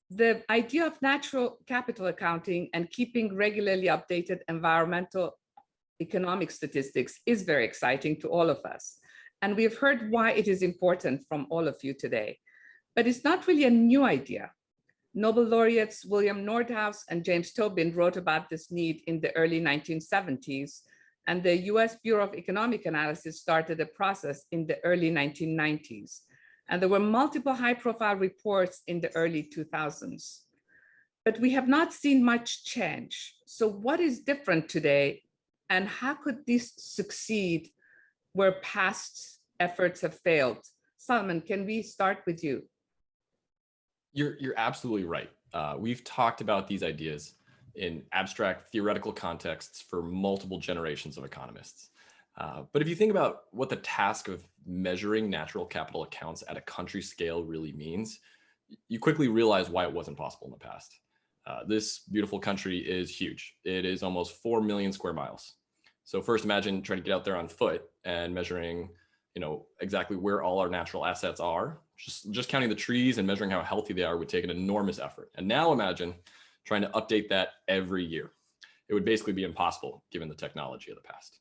The idea of natural capital accounting and keeping regularly updated environmental economic statistics is very exciting to all of us. And we've heard why it is important from all of you today. But it's not really a new idea. Nobel laureates William Nordhaus and James Tobin wrote about this need in the early 1970s, and the US Bureau of Economic Analysis started a process in the early 1990s. And there were multiple high-profile reports in the early 2000s. But we have not seen much change. So what is different today, and how could this succeed where past efforts have failed? Solomon, can we start with you? You're absolutely right. We've talked about these ideas in abstract theoretical contexts for multiple generations of economists. But if you think about what the task of measuring natural capital accounts at a country scale really means, you quickly realize why it wasn't possible in the past. This beautiful country is huge. It is almost 4 million square miles. So first imagine trying to get out there on foot and measuring, exactly where all our natural assets are. Just counting the trees and measuring how healthy they are would take an enormous effort. And now imagine trying to update that every year. It would basically be impossible given the technology of the past.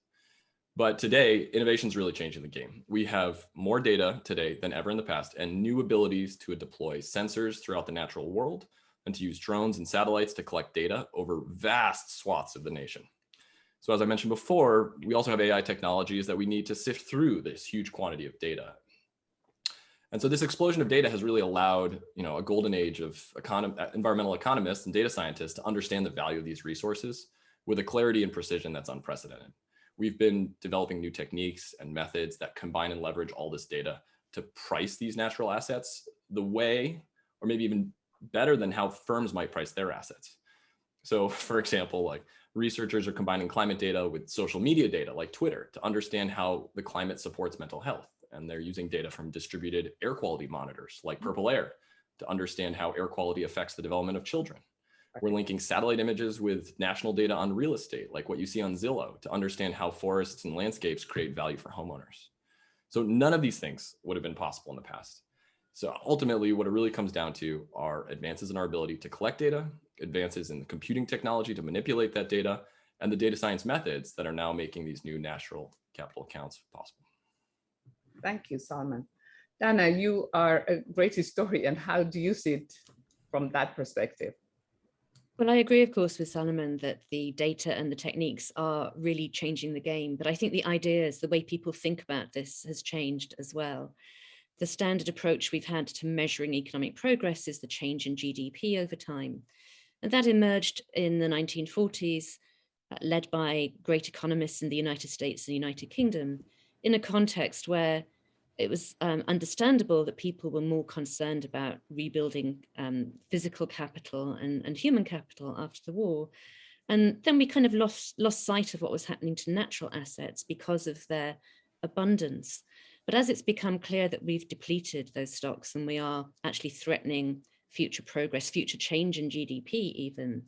But today, innovation is really changing the game. We have more data today than ever in the past and new abilities to deploy sensors throughout the natural world and to use drones and satellites to collect data over vast swaths of the nation. So as I mentioned before, we also have AI technologies that we need to sift through this huge quantity of data. And so this explosion of data has really allowed, a golden age of environmental economists and data scientists to understand the value of these resources with a clarity and precision that's unprecedented. We've been developing new techniques and methods that combine and leverage all this data to price these natural assets the way, or maybe even better than how firms might price their assets. So for example, researchers are combining climate data with social media data like Twitter to understand how the climate supports mental health. And they're using data from distributed air quality monitors like Purple Air to understand how air quality affects the development of children. We're linking satellite images with national data on real estate, like what you see on Zillow, to understand how forests and landscapes create value for homeowners. So none of these things would have been possible in the past. So ultimately, what it really comes down to are advances in our ability to collect data, advances in the computing technology to manipulate that data, and the data science methods that are now making these new natural capital accounts possible. Thank you, Salman. Dana, you are a great historian. How do you see it from that perspective? Well, I agree, of course, with Solomon that the data and the techniques are really changing the game. But I think the ideas, the way people think about this has changed as well. The standard approach we've had to measuring economic progress is the change in GDP over time. And that emerged in the 1940s, led by great economists in the United States and United Kingdom, in a context where it was understandable that people were more concerned about rebuilding physical capital and human capital after the war. And then we kind of lost sight of what was happening to natural assets because of their abundance. But as it's become clear that we've depleted those stocks and we are actually threatening future progress, future change in GDP even,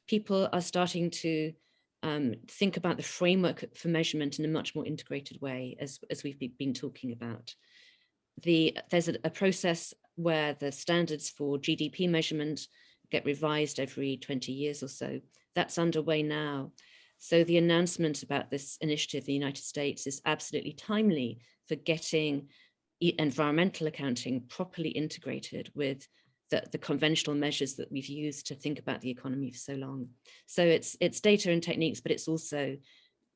people are starting to think about the framework for measurement in a much more integrated way, as we've been talking about. There's a process where the standards for GDP measurement get revised every 20 years or so. That's underway now. So the announcement about this initiative in the United States is absolutely timely for getting environmental accounting properly integrated with the conventional measures that we've used to think about the economy for so long. So it's data and techniques, but it's also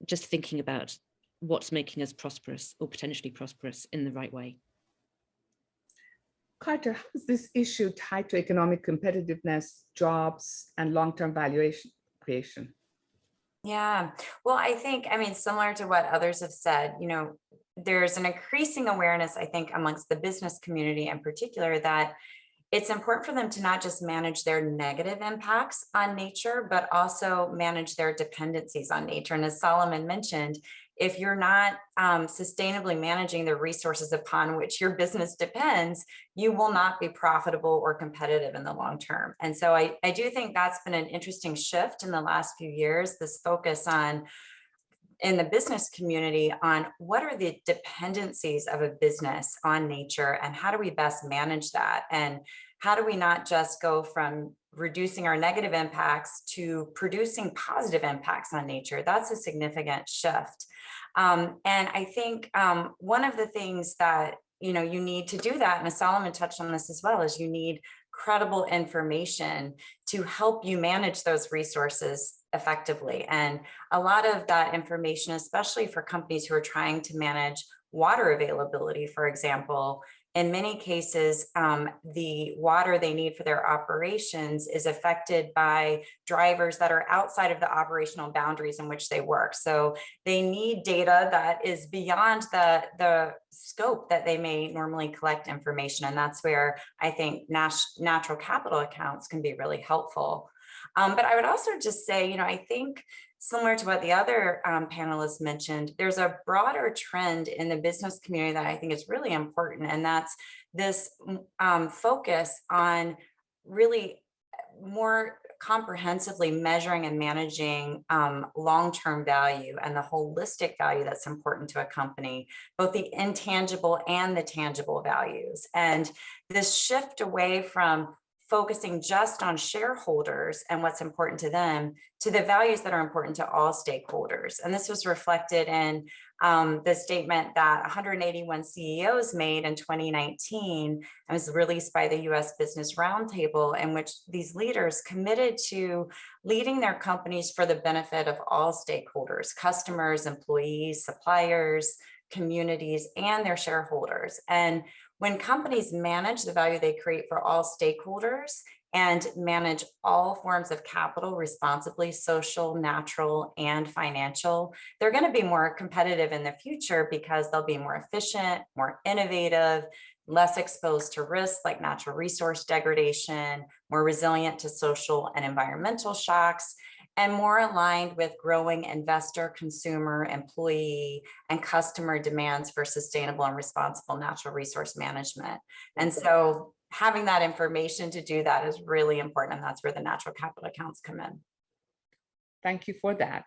just thinking about what's making us prosperous or potentially prosperous in the right way. Carter, how is this issue tied to economic competitiveness, jobs, and long-term valuation creation? Yeah, well, I mean, similar to what others have said, there's an increasing awareness, I think, amongst the business community in particular, that it's important for them to not just manage their negative impacts on nature, but also manage their dependencies on nature. And as Solomon mentioned, if you're not sustainably managing the resources upon which your business depends, you will not be profitable or competitive in the long term. And so I do think that's been an interesting shift in the last few years, this focus on in the business community on what are the dependencies of a business on nature and how do we best manage that? And how do we not just go from reducing our negative impacts to producing positive impacts on nature? That's a significant shift. And I think one of the things that you need to do that, and Solomon touched on this as well, is you need credible information to help you manage those resources effectively. And a lot of that information, especially for companies who are trying to manage water availability, for example, in many cases, the water they need for their operations is affected by drivers that are outside of the operational boundaries in which they work. So they need data that is beyond the scope that they may normally collect information. And that's where I think natural capital accounts can be really helpful. But I would also just say, I think similar to what the other panelists mentioned, there's a broader trend in the business community that I think is really important. And that's this focus on really more comprehensively measuring and managing long-term value and the holistic value that's important to a company, both the intangible and the tangible values. And this shift away from focusing just on shareholders and what's important to them, to the values that are important to all stakeholders. And this was reflected in the statement that 181 CEOs made in 2019 and was released by the US Business Roundtable, in which these leaders committed to leading their companies for the benefit of all stakeholders, customers, employees, suppliers, communities, and their shareholders. And when companies manage the value they create for all stakeholders and manage all forms of capital responsibly, social, natural, and financial, they're going to be more competitive in the future because they'll be more efficient, more innovative, less exposed to risks like natural resource degradation, more resilient to social and environmental shocks, and more aligned with growing investor, consumer, employee, and customer demands for sustainable and responsible natural resource management. And so having that information to do that is really important, and that's where the natural capital accounts come in. Thank you for that.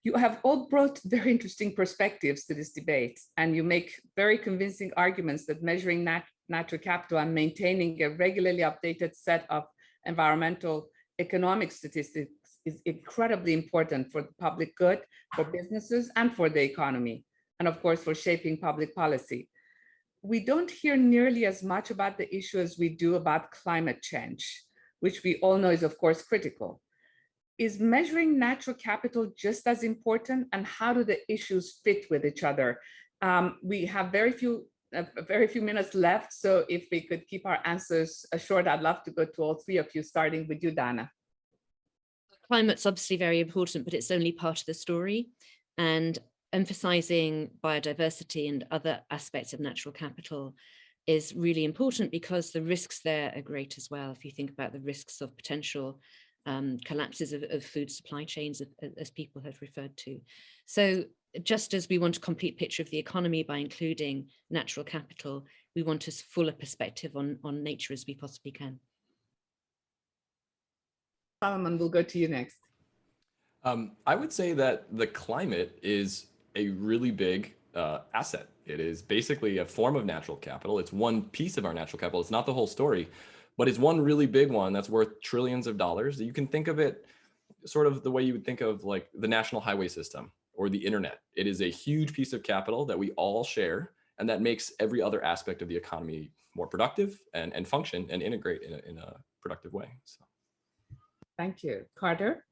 You have all brought very interesting perspectives to this debate, and you make very convincing arguments that measuring natural capital and maintaining a regularly updated set of environmental economic statistics is incredibly important for the public good, for businesses, and for the economy, and of course, for shaping public policy. We don't hear nearly as much about the issue as we do about climate change, which we all know is, of course, critical. Is measuring natural capital just as important, and how do the issues fit with each other? We have very few minutes left, so if we could keep our answers short, I'd love to go to all three of you, starting with you, Dana. Climate's obviously very important, but it's only part of the story. And emphasizing biodiversity and other aspects of natural capital is really important because the risks there are great as well. If you think about the risks of potential collapses of food supply chains, as people have referred to. So just as we want a complete picture of the economy by including natural capital, we want as full a perspective on nature as we possibly can. Solomon, we'll go to you next. I would say that the climate is a really big asset. It is basically a form of natural capital. It's one piece of our natural capital. It's not the whole story, but it's one really big one that's worth trillions of dollars. You can think of it sort of the way you would think of like the national highway system or the internet. It is a huge piece of capital that we all share, and that makes every other aspect of the economy more productive and function and integrate in a productive way. So. Thank you. Carter?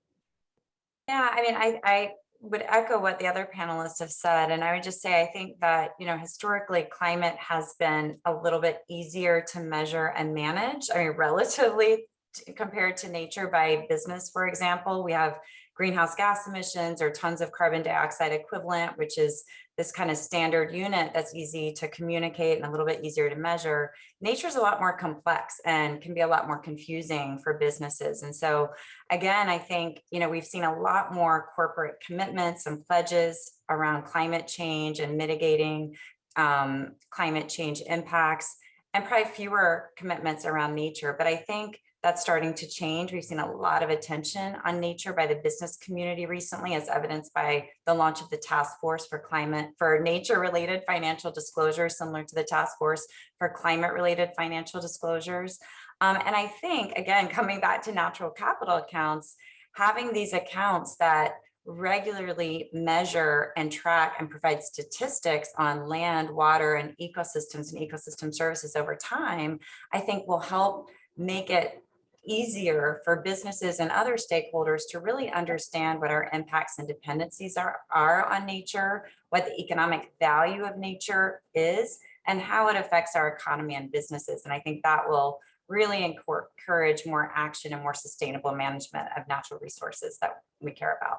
Yeah, I mean, I would echo what the other panelists have said. And I would just say, I think that, historically climate has been a little bit easier to measure and manage. I mean, relatively compared to nature by business, for example, we have greenhouse gas emissions or tons of carbon dioxide equivalent, which is this kind of standard unit that's easy to communicate and a little bit easier to measure. Nature's a lot more complex and can be a lot more confusing for businesses. And so again, I think, we've seen a lot more corporate commitments and pledges around climate change and mitigating climate change impacts, and probably fewer commitments around nature. But I think that's starting to change. We've seen a lot of attention on nature by the business community recently, as evidenced by the launch of the task force for nature-related financial disclosures, similar to the task force for climate-related financial disclosures. And I think, again, coming back to natural capital accounts, having these accounts that regularly measure and track and provide statistics on land, water, and ecosystem services over time, I think will help make it easier for businesses and other stakeholders to really understand what our impacts and dependencies are on nature, what the economic value of nature is, and how it affects our economy and businesses. And I think that will really encourage more action and more sustainable management of natural resources that we care about.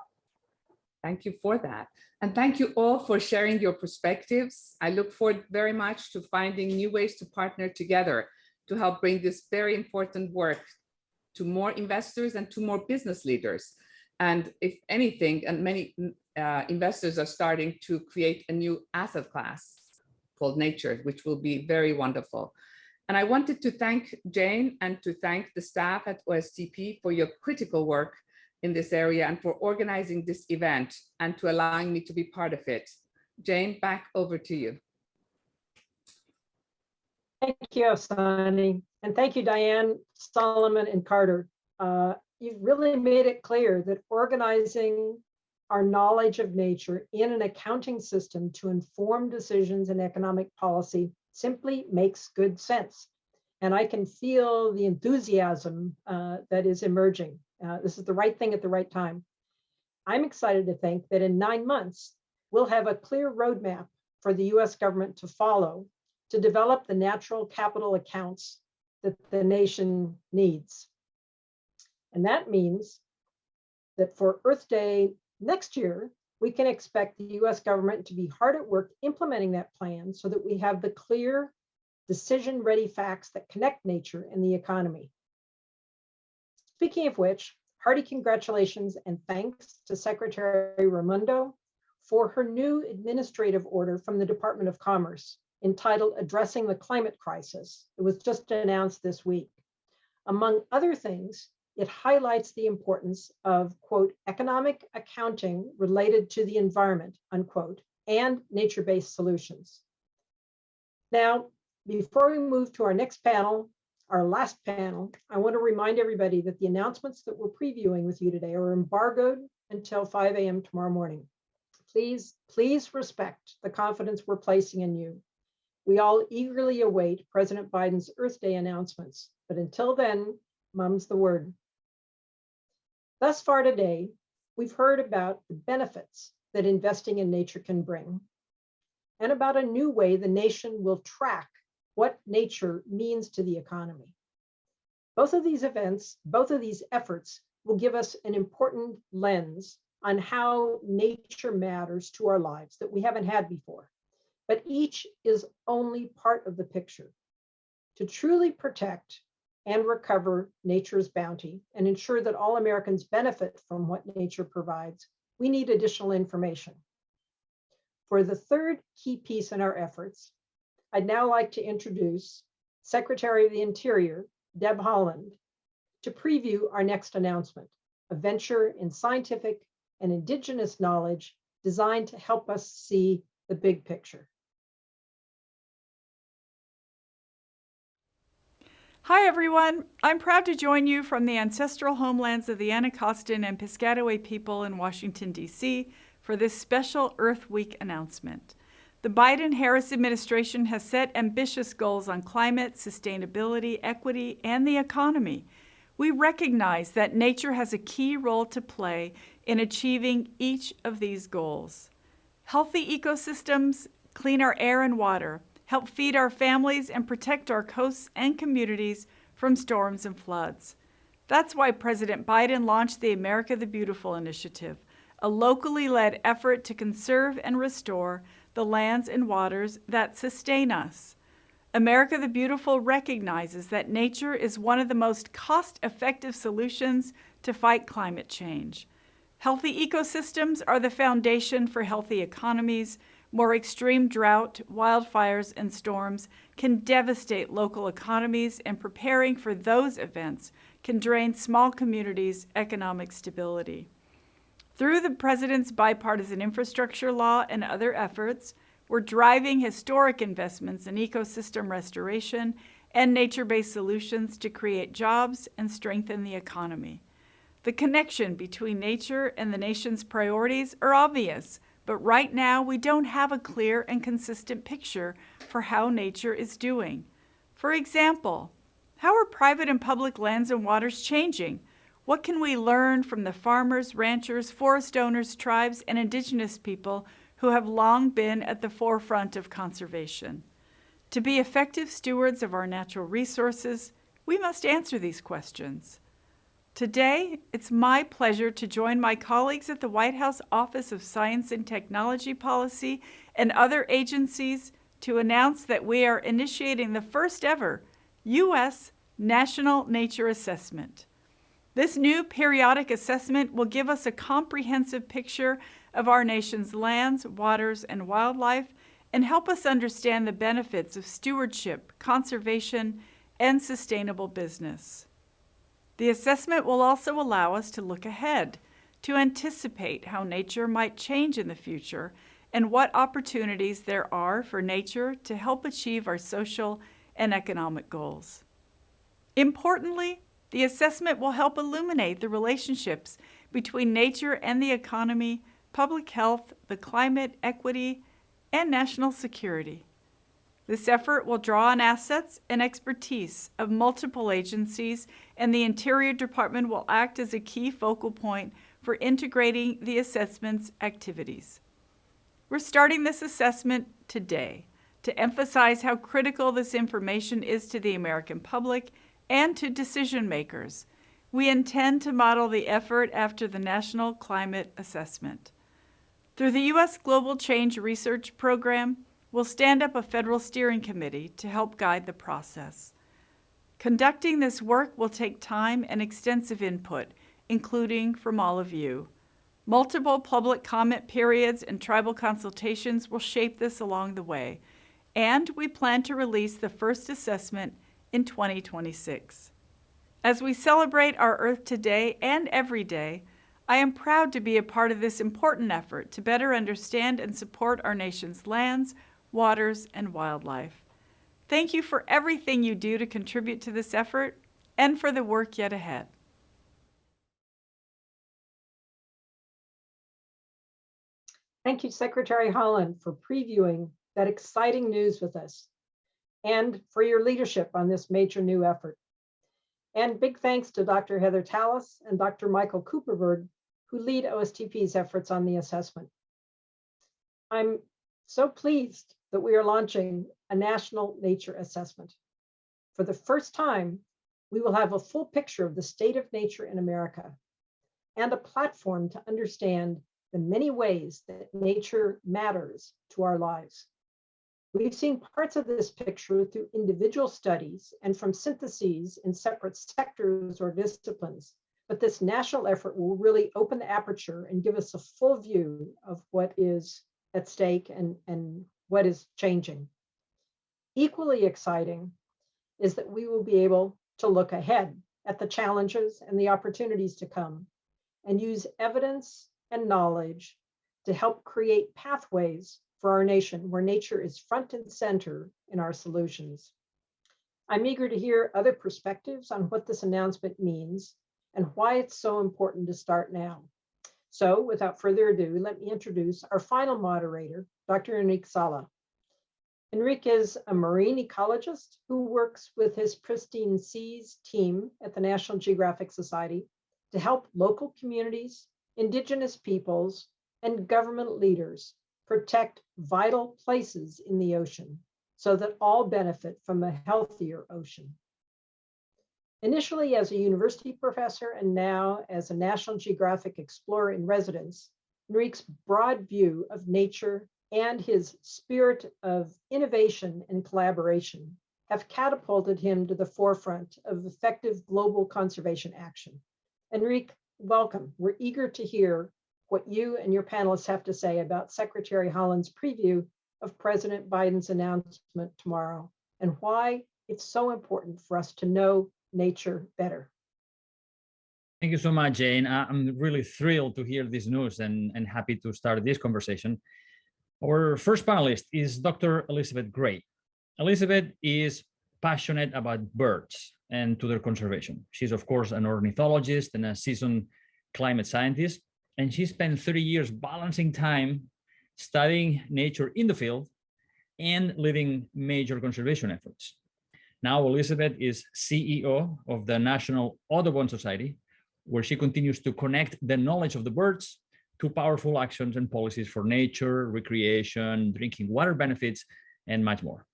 Thank you for that. And thank you all for sharing your perspectives. I look forward very much to finding new ways to partner together to help bring this very important work to more investors and to more business leaders. And if anything, and many investors are starting to create a new asset class called nature, which will be very wonderful. And I wanted to thank Jane and to thank the staff at OSTP for your critical work in this area and for organizing this event and to allowing me to be part of it. Jane, back over to you. Thank you, Sunny. And thank you, Diane, Solomon, and Carter. You've really made it clear that organizing our knowledge of nature in an accounting system to inform decisions in economic policy simply makes good sense. And I can feel the enthusiasm that is emerging. This is the right thing at the right time. I'm excited to think that in 9 months, we'll have a clear roadmap for the US government to follow to develop the natural capital accounts that the nation needs. And that means that for Earth Day next year, we can expect the US government to be hard at work implementing that plan so that we have the clear, decision-ready facts that connect nature and the economy. Speaking of which, hearty congratulations and thanks to Secretary Raimondo for her new administrative order from the Department of Commerce entitled Addressing the Climate Crisis. It was just announced this week. Among other things, it highlights the importance of, quote, economic accounting related to the environment, unquote, and nature-based solutions. Now, before we move to our next panel, our last panel, I want to remind everybody that the announcements that we're previewing with you today are embargoed until 5 a.m. tomorrow morning. Please respect the confidence we're placing in you. We all eagerly await President Biden's Earth Day announcements, but until then, mum's the word. Thus far today, we've heard about the benefits that investing in nature can bring, and about a new way the nation will track what nature means to the economy. Both of these efforts will give us an important lens on how nature matters to our lives that we haven't had before. But each is only part of the picture. To truly protect and recover nature's bounty and ensure that all Americans benefit from what nature provides, we need additional information. For the third key piece in our efforts, I'd now like to introduce Secretary of the Interior, Deb Haaland, to preview our next announcement, a venture in scientific and indigenous knowledge designed to help us see the big picture. Hi, everyone. I'm proud to join you from the ancestral homelands of the Anacostan and Piscataway people in Washington, D.C. for this special Earth Week announcement. The Biden-Harris administration has set ambitious goals on climate, sustainability, equity, and the economy. We recognize that nature has a key role to play in achieving each of these goals. Healthy ecosystems clean our air and water, help feed our families, and protect our coasts and communities from storms and floods. That's why President Biden launched the America the Beautiful initiative, a locally led effort to conserve and restore the lands and waters that sustain us. America the Beautiful recognizes that nature is one of the most cost-effective solutions to fight climate change. Healthy ecosystems are the foundation for healthy economies. More extreme drought, wildfires, and storms can devastate local economies, and preparing for those events can drain small communities' economic stability. Through the President's bipartisan infrastructure law and other efforts, we're driving historic investments in ecosystem restoration and nature-based solutions to create jobs and strengthen the economy. The connection between nature and the nation's priorities are obvious, but right now we don't have a clear and consistent picture for how nature is doing. For example, how are private and public lands and waters changing? What can we learn from the farmers, ranchers, forest owners, tribes, and indigenous people who have long been at the forefront of conservation? To be effective stewards of our natural resources, we must answer these questions. Today, it's my pleasure to join my colleagues at the White House Office of Science and Technology Policy and other agencies to announce that we are initiating the first ever U.S. National Nature Assessment. This new periodic assessment will give us a comprehensive picture of our nation's lands, waters, and wildlife, and help us understand the benefits of stewardship, conservation, and sustainable business. The assessment will also allow us to look ahead, to anticipate how nature might change in the future and what opportunities there are for nature to help achieve our social and economic goals. Importantly, the assessment will help illuminate the relationships between nature and the economy, public health, the climate, equity, and national security. This effort will draw on assets and expertise of multiple agencies, and the Interior Department will act as a key focal point for integrating the assessment's activities. We're starting this assessment today to emphasize how critical this information is to the American public and to decision makers. We intend to model the effort after the National Climate Assessment. Through the U.S. Global Change Research Program, we'll stand up a federal steering committee to help guide the process. Conducting this work will take time and extensive input, including from all of you. Multiple public comment periods and tribal consultations will shape this along the way, and we plan to release the first assessment in 2026. As we celebrate our Earth today and every day, I am proud to be a part of this important effort to better understand and support our nation's lands, waters, and wildlife. Thank you for everything you do to contribute to this effort and for the work yet ahead. Thank you, Secretary Holland, for previewing that exciting news with us and for your leadership on this major new effort. And big thanks to Dr. Heather Tallis and Dr. Michael Cooperberg, who lead OSTP's efforts on the assessment. I'm so pleased that we are launching a national nature assessment. For the first time, we will have a full picture of the state of nature in America and a platform to understand the many ways that nature matters to our lives. We've seen parts of this picture through individual studies and from syntheses in separate sectors or disciplines, but this national effort will really open the aperture and give us a full view of what is at stake and what is changing. Equally exciting is that we will be able to look ahead at the challenges and the opportunities to come and use evidence and knowledge to help create pathways for our nation where nature is front and center in our solutions. I'm eager to hear other perspectives on what this announcement means and why it's so important to start now. So without further ado, let me introduce our final moderator, Dr. Enrique Sala. Enrique is a marine ecologist who works with his Pristine Seas team at the National Geographic Society to help local communities, Indigenous peoples, and government leaders protect vital places in the ocean so that all benefit from a healthier ocean. Initially as a university professor and now as a National Geographic explorer in residence, Enrique's broad view of nature and his spirit of innovation and collaboration have catapulted him to the forefront of effective global conservation action. Enrique, welcome. We're eager to hear what you and your panelists have to say about Secretary Holland's preview of President Biden's announcement tomorrow and why it's so important for us to know nature better. Thank you so much, Jane. I'm really thrilled to hear this news and happy to start this conversation. Our first panelist is Dr. Elizabeth Gray. Elizabeth is passionate about birds and to their conservation. She's, of course, an ornithologist and a seasoned climate scientist, and she spent 30 years balancing time studying nature in the field and leading major conservation efforts. Now, Elizabeth is CEO of the National Audubon Society, where she continues to connect the knowledge of the birds to powerful actions and policies for nature, recreation, drinking water benefits, and much more.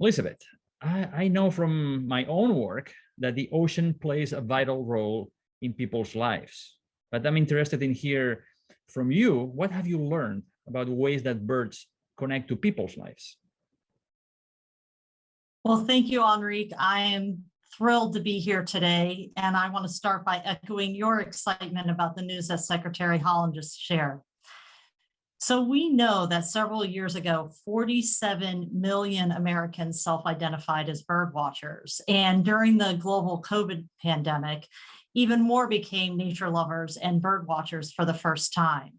Elizabeth, I know from my own work that the ocean plays a vital role in people's lives, but I'm interested in hear from you, what have you learned about ways that birds connect to people's lives? Well, thank you, Enrique. I am thrilled to be here today, and I want to start by echoing your excitement about the news that Secretary Holland just shared. So we know that several years ago, 47 million Americans self-identified as bird watchers. And during the global COVID pandemic, even more became nature lovers and bird watchers for the first time.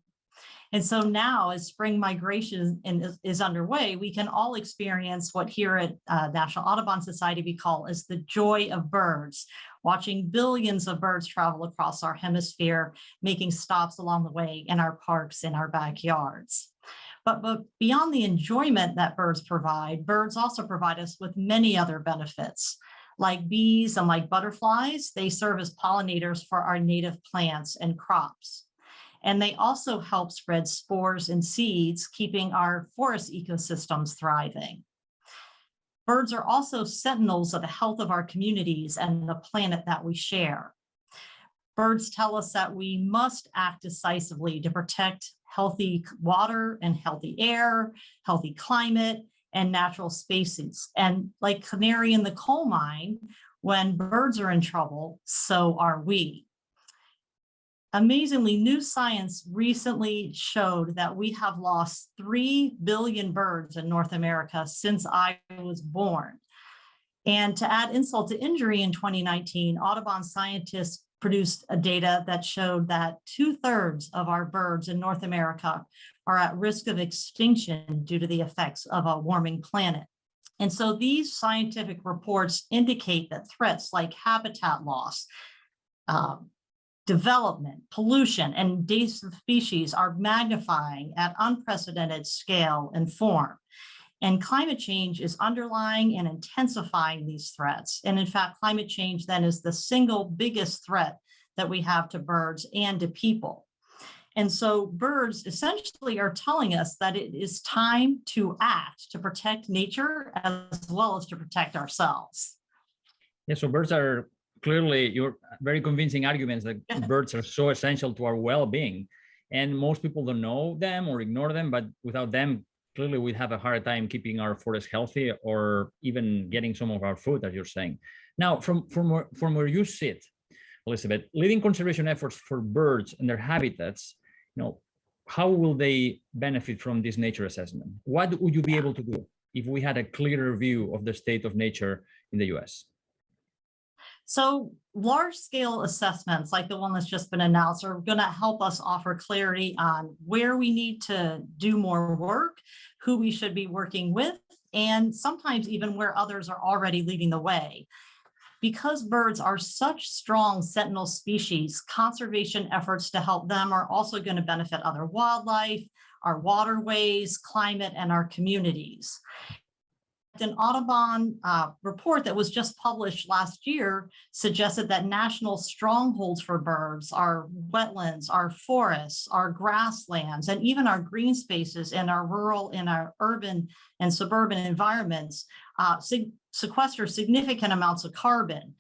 And so now as spring migration is underway, we can all experience what here at National Audubon Society we call as the joy of birds, watching billions of birds travel across our hemisphere, making stops along the way in our parks, in our backyards. But beyond the enjoyment that birds provide, birds also provide us with many other benefits. Like bees and like butterflies, they serve as pollinators for our native plants and crops. And they also help spread spores and seeds, keeping our forest ecosystems thriving. Birds are also sentinels of the health of our communities and the planet that we share. Birds tell us that we must act decisively to protect healthy water and healthy air, healthy climate, and natural spaces. And like canary in the coal mine, when birds are in trouble, so are we. Amazingly, new science recently showed that we have lost 3 billion birds in North America since I was born. And to add insult to injury, in 2019, Audubon scientists produced a data that showed that 2/3 of our birds in North America are at risk of extinction due to the effects of a warming planet. And so these scientific reports indicate that threats like habitat loss, development, pollution, and invasive species are magnifying at unprecedented scale and form. And climate change is underlying and intensifying these threats. And in fact, climate change then is the single biggest threat that we have to birds and to people. And so birds essentially are telling us that it is time to act to protect nature as well as to protect ourselves. Yeah, so birds are clearly your very convincing arguments that birds are so essential to our well-being. And most people don't know them or ignore them, but without them, clearly we'd have a hard time keeping our forest healthy or even getting some of our food, as you're saying. Now, from where you sit, Elizabeth, leading conservation efforts for birds and their habitats, how will they benefit from this nature assessment? What would you be able to do if we had a clearer view of the state of nature in the US? So large-scale assessments like the one that's just been announced are going to help us offer clarity on where we need to do more work, who we should be working with, and sometimes even where others are already leading the way. Because birds are such strong sentinel species, conservation efforts to help them are also going to benefit other wildlife, our waterways, climate, and our communities. an Audubon report that was just published last year suggested that national strongholds for birds, our wetlands, our forests, our grasslands, and even our green spaces in our rural, in our urban and suburban environments sequester significant amounts of carbon.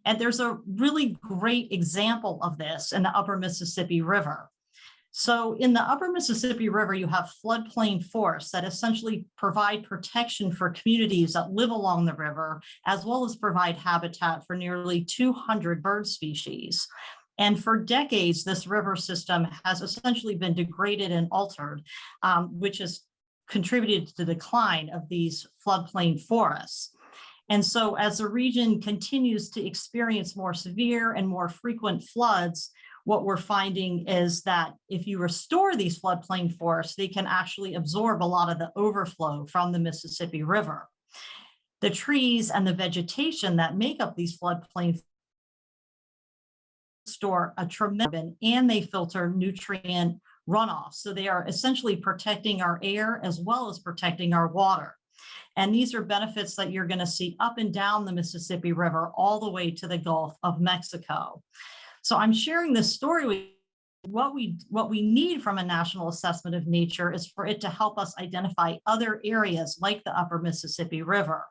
And there's a really great example of this in the Upper Mississippi River. So in the Upper Mississippi River, you have floodplain forests that essentially provide protection for communities that live along the river, as well as provide habitat for nearly 200 bird species. And for decades, this river system has essentially been degraded and altered, which has contributed to the decline of these floodplain forests. And so as the region continues to experience more severe and more frequent floods, what we're finding is that if you restore these floodplain forests, they can actually absorb a lot of the overflow from the Mississippi River. The trees and the vegetation that make up these floodplain store a tremendous, and they filter nutrient runoff. So they are essentially protecting our air as well as protecting our water. And these are benefits that you're going to see up and down the Mississippi River all the way to the Gulf of Mexico. So I'm sharing this story with you. What we need from a national assessment of nature is for it to help us identify other areas like the Upper Mississippi River.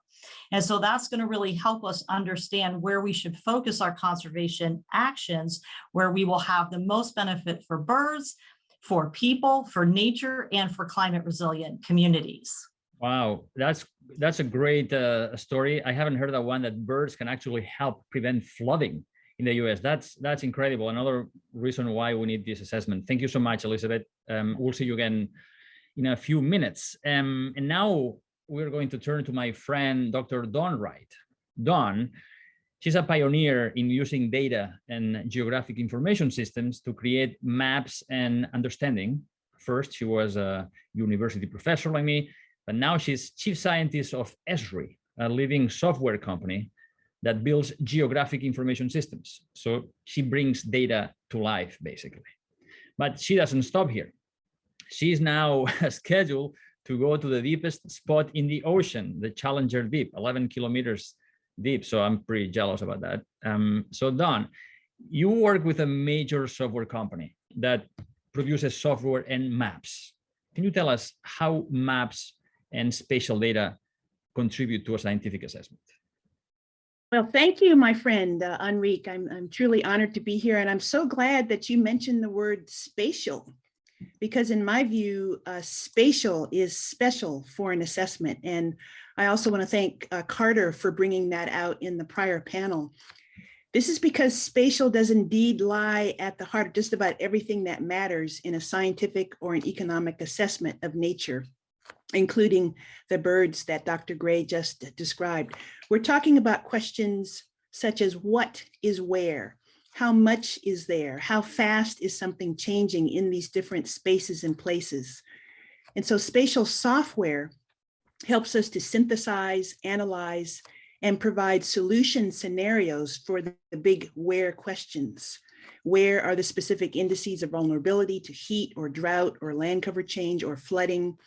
And so that's going to really help us understand where we should focus our conservation actions, where we will have the most benefit for birds, for people, for nature, and for climate resilient communities. Wow, that's a great story. I haven't heard that one, that birds can actually help prevent flooding in the US. That's incredible. Another reason why we need this assessment. Thank you so much, Elizabeth. We'll see you again in a few minutes. And now we're going to turn to my friend, Dr. Dawn Wright. Dawn, she's a pioneer in using data and geographic information systems to create maps and understanding. First, she was a university professor like me, but now she's chief scientist of Esri, a leading software company that builds geographic information systems. So she brings data to life, basically. But she doesn't stop here. She's now scheduled to go to the deepest spot in the ocean, the Challenger Deep, 11 kilometers deep. So I'm pretty jealous about that. So Dawn, you work with a major software company that produces software and maps. Can you tell us how maps and spatial data contribute to a scientific assessment? Well, thank you, my friend, Enrique. I'm truly honored to be here. And I'm so glad that you mentioned the word spatial, because in my view, spatial is special for an assessment. And I also want to thank Carter for bringing that out in the prior panel. This is because spatial does indeed lie at the heart of just about everything that matters in a scientific or an economic assessment of nature, including the birds that Dr. Gray just described. We're talking about questions such as what is where, how much is there, how fast is something changing in these different spaces and places. And so spatial software helps us to synthesize, analyze, and provide solution scenarios for the big where questions. Where are the specific indices of vulnerability to heat or drought or land cover change or flooding?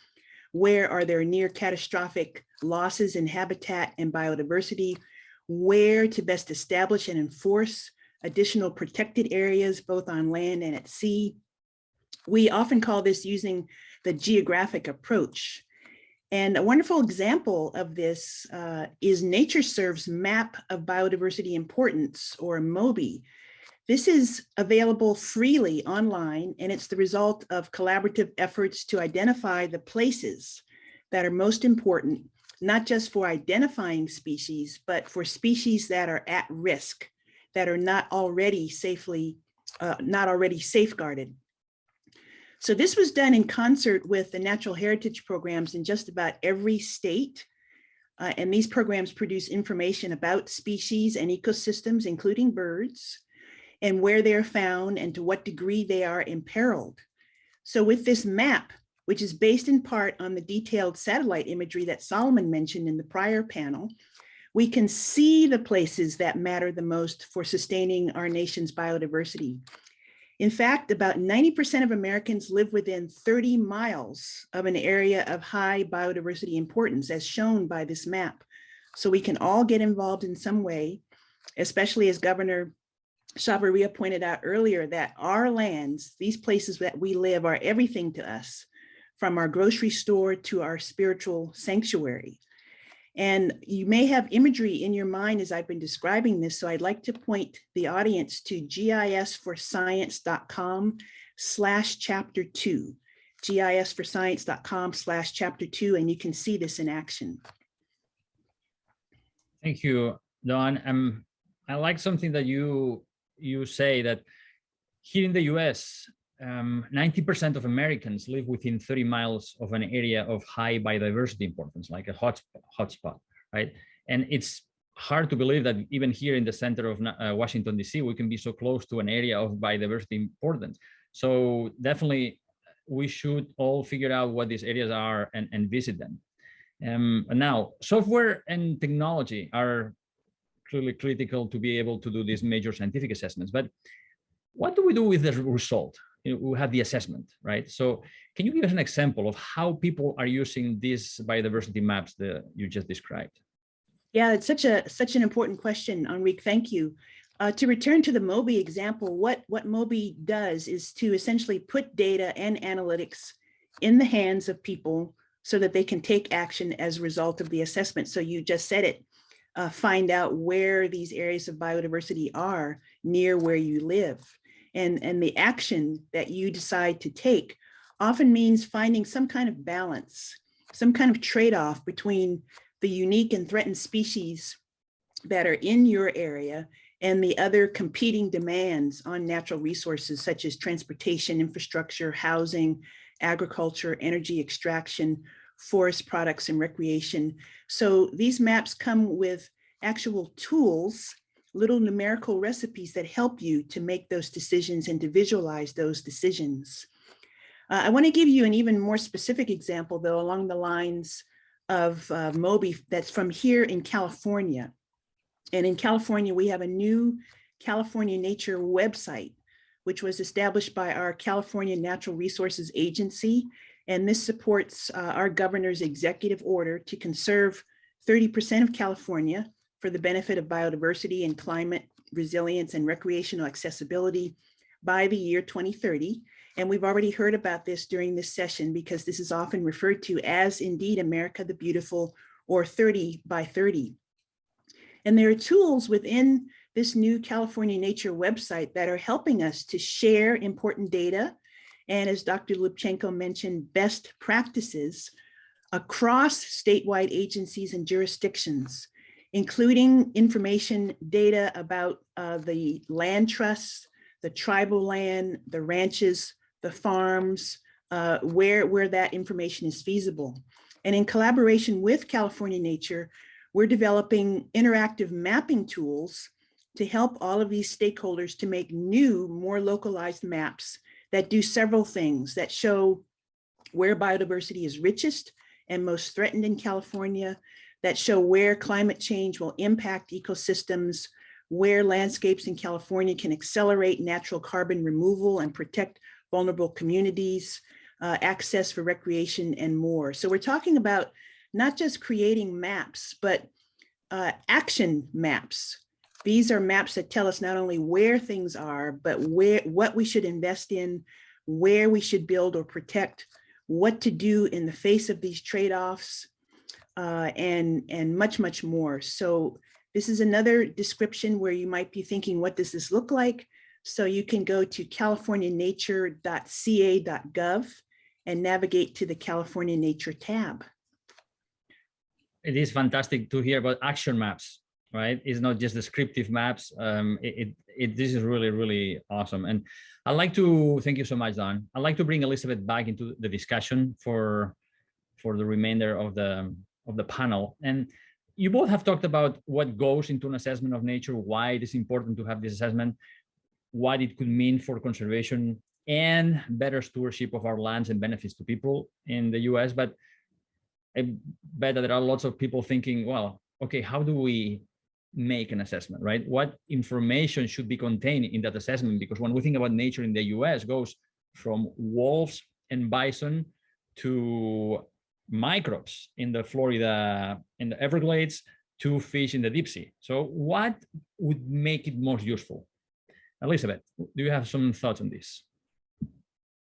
Where are there near catastrophic losses in habitat and biodiversity? Where to best establish and enforce additional protected areas, both on land and at sea? We often call this using the geographic approach. And a wonderful example of this is NatureServe's Map of Biodiversity Importance, or MOBI. This is available freely online, and it's the result of collaborative efforts to identify the places that are most important, not just for identifying species, but for species that are at risk, that are not already safeguarded. So this was done in concert with the natural heritage programs in just about every state. And these programs produce information about species and ecosystems, including birds, and where they're found and to what degree they are imperiled. So with this map, which is based in part on the detailed satellite imagery that Solomon mentioned in the prior panel, we can see the places that matter the most for sustaining our nation's biodiversity. In fact, about 90% of Americans live within 30 miles of an area of high biodiversity importance, as shown by this map. So we can all get involved in some way, especially as Governor Chavarria pointed out earlier, that our lands, these places that we live, are everything to us, from our grocery store to our spiritual sanctuary. And you may have imagery in your mind as I've been describing this, so I'd like to point the audience to gisforscience.com/chapter2, gisforscience.com/chapter2, and you can see this in action. Thank you, Dawn. I like something that you say, that here in the US, 90% of Americans live within 30 miles of an area of high biodiversity importance, like a hotspot, right? And it's hard to believe that even here in the center of Washington, D.C., we can be so close to an area of biodiversity importance. So definitely, we should all figure out what these areas are and visit them. Now, software and technology are clearly critical to be able to do these major scientific assessments. But what do we do with the result? We have the assessment, right? So can you give us an example of how people are using these biodiversity maps that you just described? Yeah, it's such an important question, Enrique. Thank you. To return to the MOBI example, what MOBI does is to essentially put data and analytics in the hands of people so that they can take action as a result of the assessment. So you just said it, find out where these areas of biodiversity are near where you live. And the action that you decide to take often means finding some kind of balance, some kind of trade-off between the unique and threatened species that are in your area and the other competing demands on natural resources such as transportation, infrastructure, housing, agriculture, energy extraction, forest products, and recreation. So these maps come with actual tools, little numerical recipes that help you to make those decisions and to visualize those decisions. I want to give you an even more specific example, though, along the lines of MOBI that's from here in California. And in California, we have a new California Nature website, which was established by our California Natural Resources Agency. And this supports our governor's executive order to conserve 30% of California for the benefit of biodiversity and climate resilience and recreational accessibility by the year 2030. And we've already heard about this during this session because this is often referred to as indeed America the Beautiful, or 30 by 30. And there are tools within this new California Nature website that are helping us to share important data. And as Dr. Lubchenco mentioned, best practices across statewide agencies and jurisdictions, including information data about the land trusts, the tribal land, the ranches, the farms, where that information is feasible. And in collaboration with California Nature, we're developing interactive mapping tools to help all of these stakeholders to make new, more localized maps that do several things, that show where biodiversity is richest and most threatened in California, that show where climate change will impact ecosystems, where landscapes in California can accelerate natural carbon removal and protect vulnerable communities, access for recreation, and more. So we're talking about not just creating maps, but action maps. These are maps that tell us not only where things are, but what we should invest in, where we should build or protect, what to do in the face of these trade-offs, and much, much more. So this is another description where you might be thinking, what does this look like? So you can go to californianature.ca.gov and navigate to the California Nature tab. It is fantastic to hear about action maps, right? It's not just descriptive maps. This is really, really awesome. And I'd like to thank you so much, Don. I'd like to bring Elizabeth back into the discussion for the remainder of the panel. And you both have talked about what goes into an assessment of nature, why it is important to have this assessment, what it could mean for conservation and better stewardship of our lands and benefits to people in the US. But I bet that there are lots of people thinking, well, okay, how do we make an assessment, right? What information should be contained in that assessment? Because when we think about nature in the US, goes from wolves and bison to microbes in the Florida, in the Everglades, to fish in the deep sea. So what would make it most useful? Elizabeth, do you have some thoughts on this?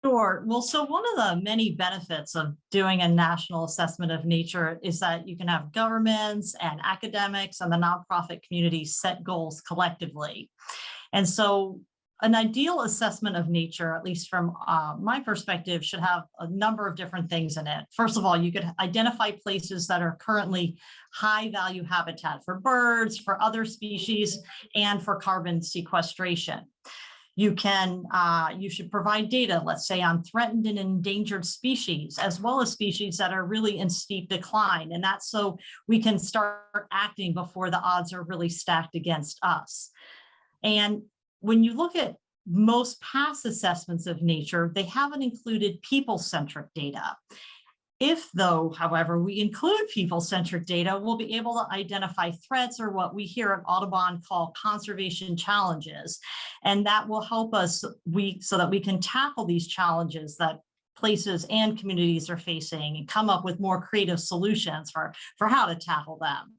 Sure. Well, so one of the many benefits of doing a national assessment of nature is that you can have governments and academics and the nonprofit community set goals collectively. And so an ideal assessment of nature, at least from my perspective, should have a number of different things in it. First of all, you could identify places that are currently high value habitat for birds, for other species, and for carbon sequestration. You should provide data, let's say, on threatened and endangered species, as well as species that are really in steep decline. And that's so we can start acting before the odds are really stacked against us. And when you look at most past assessments of nature, they haven't included people-centric data. If, though, however, we include people-centric data, we'll be able to identify threats, or what we here at Audubon call conservation challenges. And that will help us so that we can tackle these challenges that places and communities are facing and come up with more creative solutions for how to tackle them.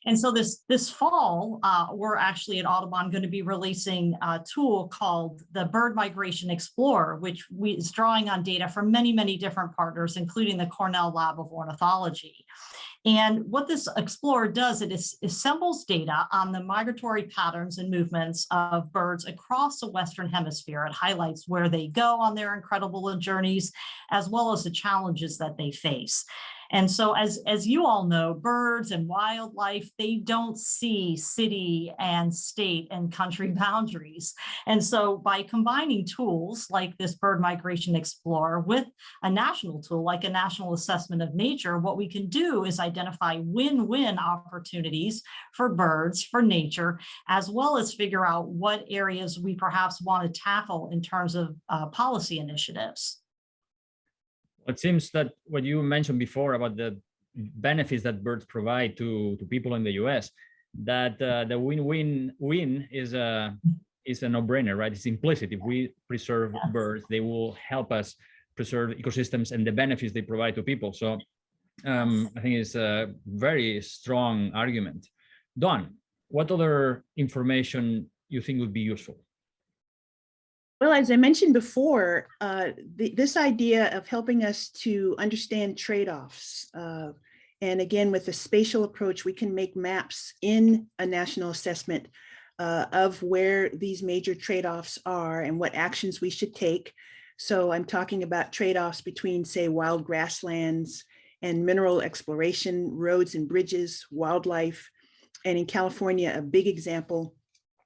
And so this fall, we're actually at Audubon going to be releasing a tool called the Bird Migration Explorer, which is drawing on data from many, many different partners, including the Cornell Lab of Ornithology. And what this Explorer does, it assembles data on the migratory patterns and movements of birds across the Western Hemisphere. It highlights where they go on their incredible journeys, as well as the challenges that they face. And so as you all know, birds and wildlife, they don't see city and state and country boundaries. And so by combining tools like this Bird Migration Explorer with a national tool like a national assessment of nature, what we can do is identify win-win opportunities for birds, for nature, as well as figure out what areas we perhaps want to tackle in terms of policy initiatives. It seems that what you mentioned before about the benefits that birds provide to people in the US, that the win-win-win is a no-brainer, right? It's implicit. If we preserve birds, they will help us preserve ecosystems and the benefits they provide to people. So I think it's a very strong argument. Dawn, what other information you think would be useful? Well, as I mentioned before, this idea of helping us to understand trade-offs, and again, with a spatial approach, we can make maps in a national assessment of where these major trade-offs are and what actions we should take. So I'm talking about trade-offs between, say, wild grasslands and mineral exploration, roads and bridges, wildlife. And in California, a big example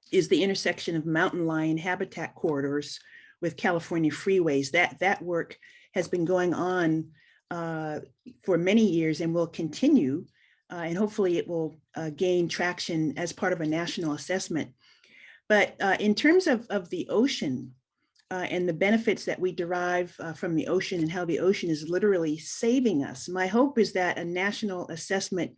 is the intersection of mountain lion habitat corridors with California freeways. That work has been going on for many years and will continue, and hopefully it will gain traction as part of a national assessment. But in terms of the ocean and the benefits that we derive from the ocean and how the ocean is literally saving us, my hope is that a national assessment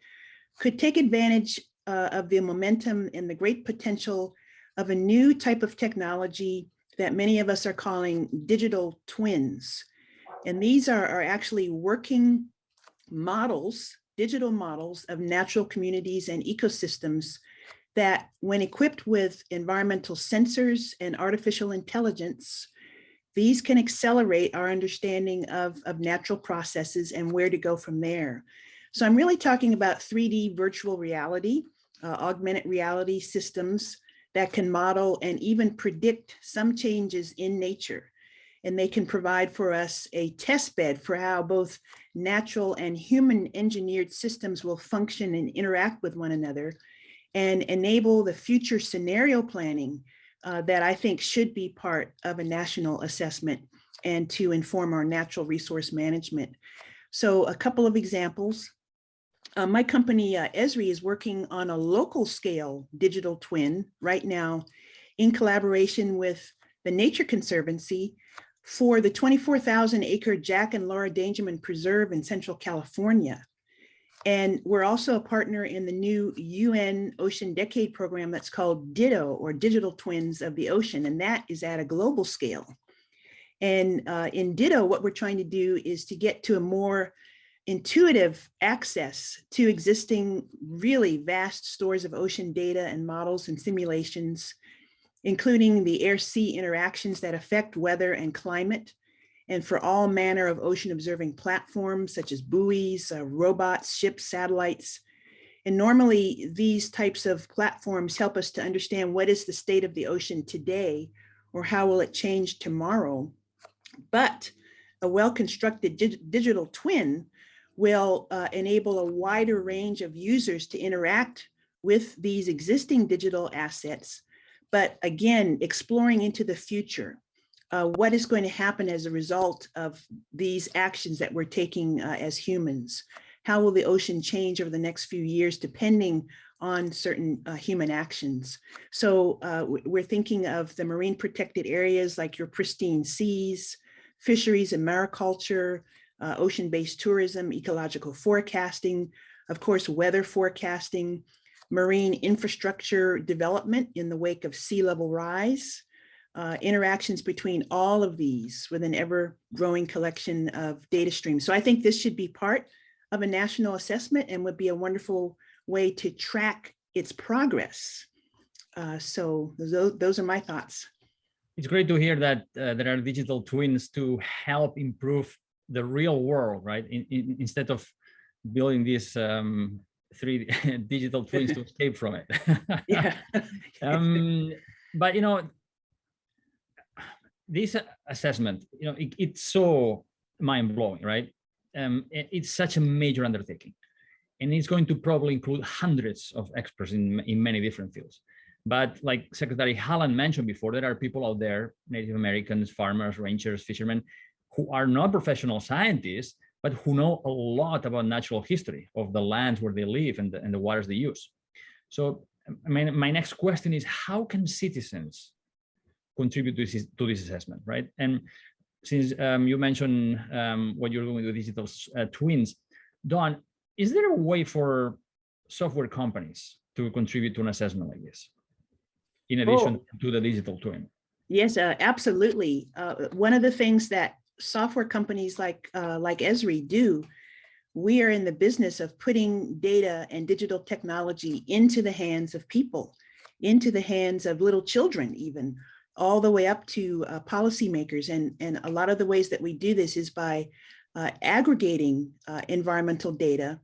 could take advantage of the momentum and the great potential of a new type of technology that many of us are calling digital twins. And these are actually working models, digital models of natural communities and ecosystems that, when equipped with environmental sensors and artificial intelligence, these can accelerate our understanding of natural processes and where to go from there. So I'm really talking about 3D virtual reality, augmented reality systems that can model and even predict some changes in nature. And they can provide for us a test bed for how both natural and human engineered systems will function and interact with one another, and enable the future scenario planning that I think should be part of a national assessment and to inform our natural resource management. So a couple of examples. My company, Esri, is working on a local scale digital twin right now in collaboration with the Nature Conservancy for the 24,000 acre Jack and Laura Dangerman Preserve in Central California. And we're also a partner in the new UN Ocean Decade program that's called DITO, or Digital Twins of the Ocean, and that is at a global scale. And in DITO, what we're trying to do is to get to a more intuitive access to existing really vast stores of ocean data and models and simulations, including the air-sea interactions that affect weather and climate, and for all manner of ocean observing platforms such as buoys, robots, ships, satellites. And normally these types of platforms help us to understand what is the state of the ocean today, or how will it change tomorrow. But a well-constructed digital twin will enable a wider range of users to interact with these existing digital assets, but again, exploring into the future. What is going to happen as a result of these actions that we're taking as humans? How will the ocean change over the next few years depending on certain human actions? So we're thinking of the marine protected areas like your pristine seas, fisheries and mariculture, ocean-based tourism, ecological forecasting, of course, weather forecasting, marine infrastructure development in the wake of sea level rise, interactions between all of these with an ever-growing collection of data streams. So I think this should be part of a national assessment and would be a wonderful way to track its progress. So those are my thoughts. It's great to hear that there are digital twins to help improve the real world, right? Instead of building these 3 digital twins to escape from it. Yeah. But you know, this assessment, you know, it's so mind-blowing, right? It's such a major undertaking, and it's going to probably include hundreds of experts in many different fields. But like Secretary Haaland mentioned before, there are people out there, Native Americans, farmers, rangers, fishermen, who are not professional scientists, but who know a lot about natural history of the lands where they live and the waters they use. So my next question is, how can citizens contribute to this assessment, right? And since you mentioned what you're doing with digital twins, Dawn, is there a way for software companies to contribute to an assessment like this, in addition to the digital twin? Yes, absolutely. One of the things that software companies like Esri do, we are in the business of putting data and digital technology into the hands of people, into the hands of little children even, all the way up to policymakers. And a lot of the ways that we do this is by aggregating environmental data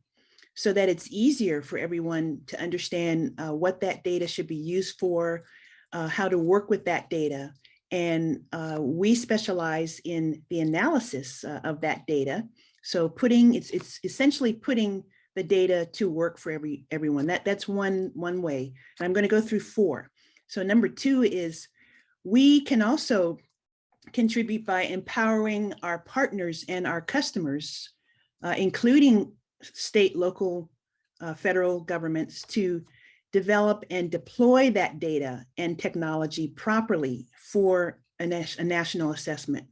so that it's easier for everyone to understand what that data should be used for, how to work with that data. And we specialize in the analysis of that data. So it's essentially putting the data to work for everyone. That's one way. And I'm going to go through 4. So number 2 is, we can also contribute by empowering our partners and our customers, including state, local, federal governments, to develop and deploy that data and technology properly for a national assessment.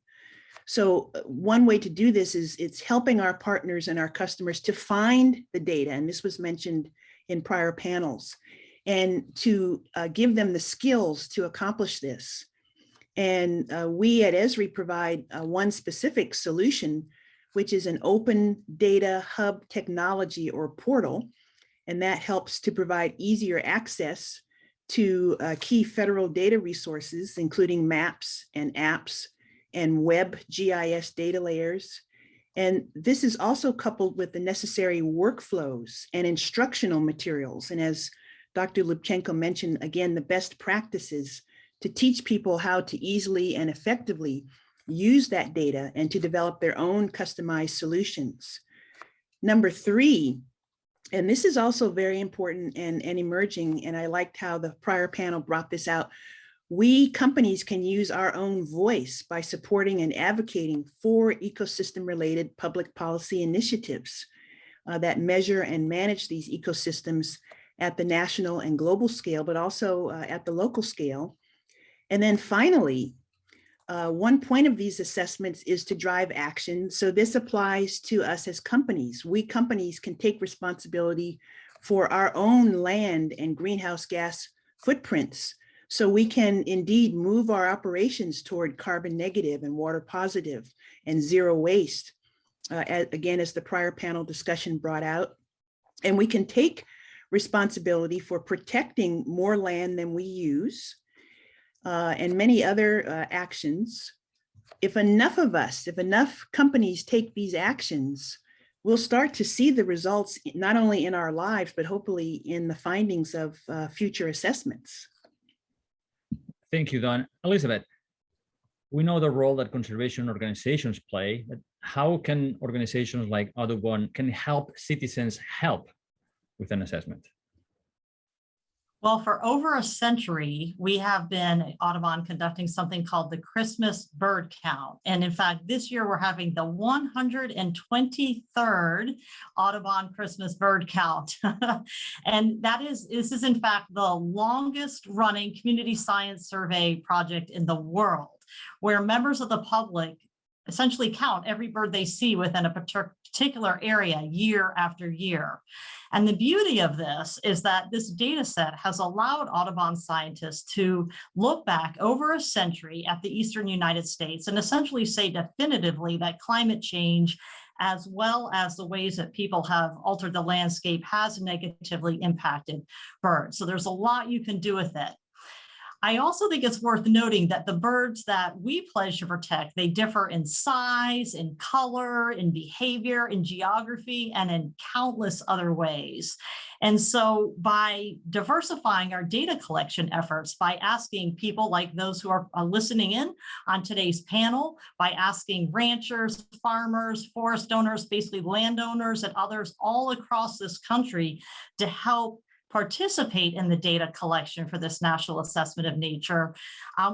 So one way to do this is it's helping our partners and our customers to find the data, and this was mentioned in prior panels, and to give them the skills to accomplish this. And we at Esri provide one specific solution, which is an open data hub technology or portal. And that helps to provide easier access to key federal data resources, including maps and apps and web GIS data layers. And this is also coupled with the necessary workflows and instructional materials. And as Dr. Lubchenco mentioned, again, the best practices to teach people how to easily and effectively use that data and to develop their own customized solutions. Number 3, and this is also very important and emerging, and I liked how the prior panel brought this out, we companies can use our own voice by supporting and advocating for ecosystem-related public policy initiatives that measure and manage these ecosystems at the national and global scale, but also at the local scale. And then finally, One point of these assessments is to drive action. So this applies to us as companies. We companies can take responsibility for our own land and greenhouse gas footprints. So we can indeed move our operations toward carbon negative and water positive and zero waste, again, as the prior panel discussion brought out. And we can take responsibility for protecting more land than we use, and many other actions. If enough of us, if enough companies take these actions, we'll start to see the results not only in our lives, but hopefully in the findings of future assessments. Thank you, Dawn. Elizabeth, we know the role that conservation organizations play, but how can organizations like Audubon can help citizens help with an assessment? Well, for over a century, we have been at Audubon conducting something called the Christmas bird count. And in fact, this year we're having the 123rd Audubon Christmas bird count. And this is in fact the longest running community science survey project in the world, where members of the public essentially count every bird they see within a particular area year after year. And the beauty of this is that this data set has allowed Audubon scientists to look back over a century at the Eastern United States and essentially say definitively that climate change, as well as the ways that people have altered the landscape, has negatively impacted birds. So there's a lot you can do with it. I also think it's worth noting that the birds that we pledge to protect, they differ in size, in color, in behavior, in geography, and in countless other ways. And so by diversifying our data collection efforts, by asking people like those who are listening in on today's panel, by asking ranchers, farmers, forest owners, basically landowners, and others all across this country to help participate in the data collection for this national assessment of nature,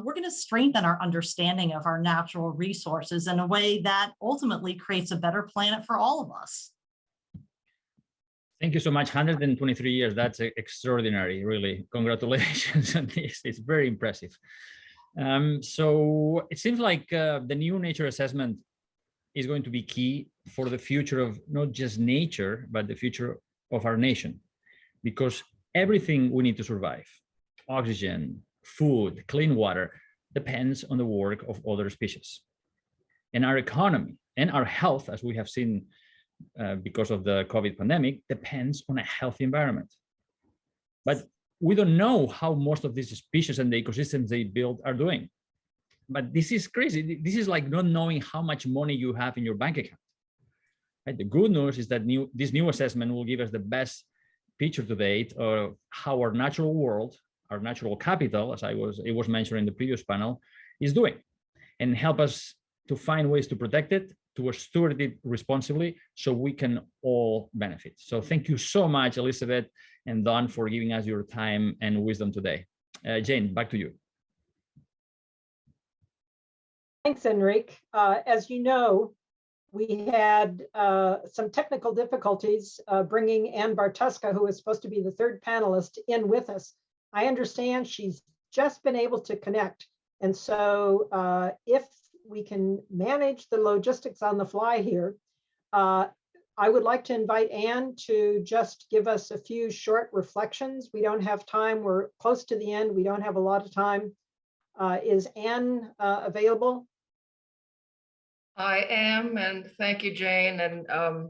we're going to strengthen our understanding of our natural resources in a way that ultimately creates a better planet for all of us. Thank you so much. 123 years, that's extraordinary, really. Congratulations on this. It's very impressive. So it seems like the new nature assessment is going to be key for the future of not just nature, but the future of our nation. Because everything we need to survive, oxygen, food, clean water, depends on the work of other species. And our economy and our health, as we have seen because of the COVID pandemic, depends on a healthy environment. But we don't know how most of these species and the ecosystems they build are doing. But this is crazy. This is like not knowing how much money you have in your bank account. Right? The good news is that this new assessment will give us the best picture to date of how our natural world, our natural capital, as it was mentioned in the previous panel, is doing, and help us to find ways to protect it, to steward it responsibly, so we can all benefit. So thank you so much, Elizabeth and Dawn, for giving us your time and wisdom today. Jane, back to you. Thanks, Enrique. As you know, we had some technical difficulties bringing Ann Bartuska, who is supposed to be the third panelist, in with us. I understand she's just been able to connect. And so if we can manage the logistics on the fly here, I would like to invite Ann to just give us a few short reflections. We don't have time. We're close to the end. We don't have a lot of time. Is Ann available? I am, and thank you, Jane. And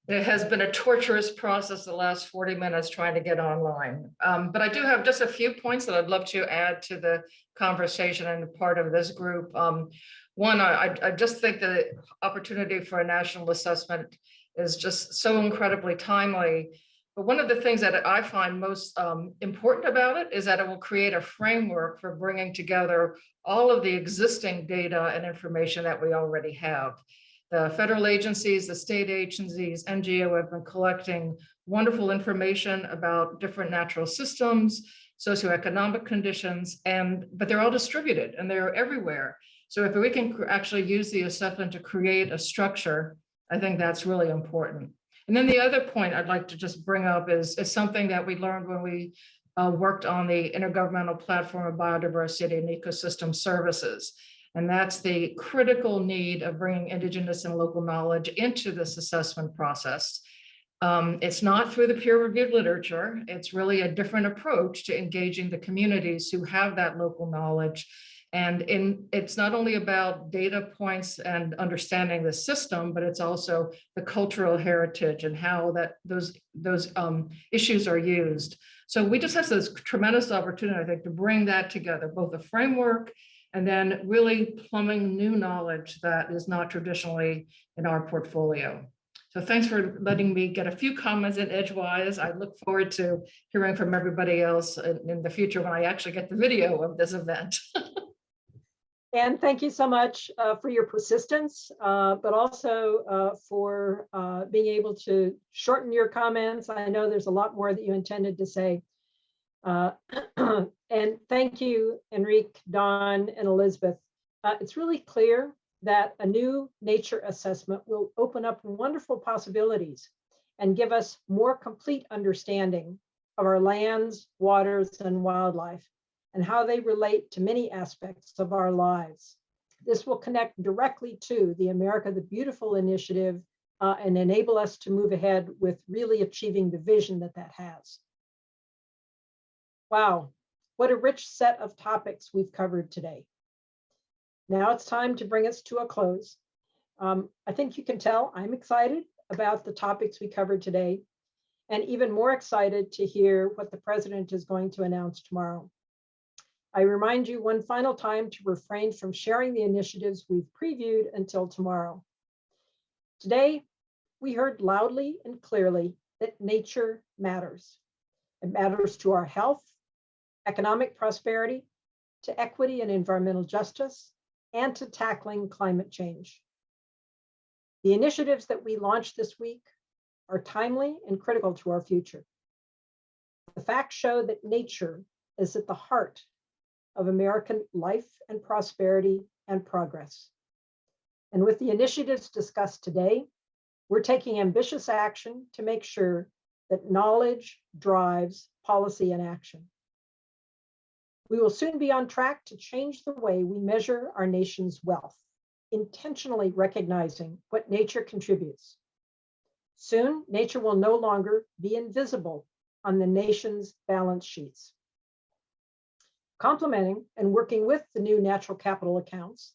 it has been a torturous process the last 40 minutes trying to get online. But I do have just a few points that I'd love to add to the conversation and part of this group. One, I just think the opportunity for a national assessment is just so incredibly timely. But one of the things that I find most important about it is that it will create a framework for bringing together all of the existing data and information that we already have. The federal agencies, the state agencies, NGO have been collecting wonderful information about different natural systems, socioeconomic conditions, but they're all distributed and they're everywhere. So if we can actually use the assessment to create a structure, I think that's really important. And then the other point I'd like to just bring up is something that we learned when we worked on the Intergovernmental Platform of Biodiversity and Ecosystem Services. And that's the critical need of bringing Indigenous and local knowledge into this assessment process. It's not through the peer-reviewed literature. It's really a different approach to engaging the communities who have that local knowledge. And it's not only about data points and understanding the system, but it's also the cultural heritage and how those issues are used. So we just have this tremendous opportunity, I think, to bring that together, both the framework and then really plumbing new knowledge that is not traditionally in our portfolio. So thanks for letting me get a few comments in edgewise. I look forward to hearing from everybody else in the future when I actually get the video of this event. And thank you so much for your persistence, but also for being able to shorten your comments. I know there's a lot more that you intended to say. And thank you, Enrique, Don, and Elizabeth. It's really clear that a new nature assessment will open up wonderful possibilities and give us more complete understanding of our lands, waters, and wildlife, and how they relate to many aspects of our lives. This will connect directly to the America the Beautiful initiative and enable us to move ahead with really achieving the vision that that has. Wow, what a rich set of topics we've covered today. Now it's time to bring us to a close. I think you can tell I'm excited about the topics we covered today, and even more excited to hear what the president is going to announce tomorrow. I remind you one final time to refrain from sharing the initiatives we've previewed until tomorrow. Today, we heard loudly and clearly that nature matters. It matters to our health, economic prosperity, to equity and environmental justice, and to tackling climate change. The initiatives that we launched this week are timely and critical to our future. The facts show that nature is at the heart of American life and prosperity and progress. And with the initiatives discussed today, we're taking ambitious action to make sure that knowledge drives policy and action. We will soon be on track to change the way we measure our nation's wealth, intentionally recognizing what nature contributes. Soon, nature will no longer be invisible on the nation's balance sheets. Complementing and working with the new natural capital accounts,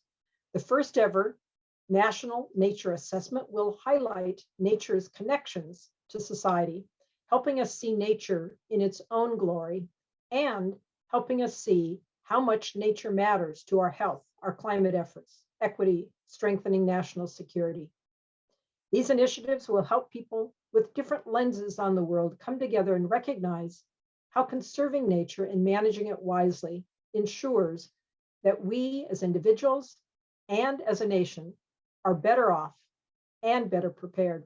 the first ever National Nature Assessment will highlight nature's connections to society, helping us see nature in its own glory and helping us see how much nature matters to our health, our climate efforts, equity, strengthening national security. These initiatives will help people with different lenses on the world come together and recognize how conserving nature and managing it wisely ensures that we as individuals and as a nation are better off and better prepared.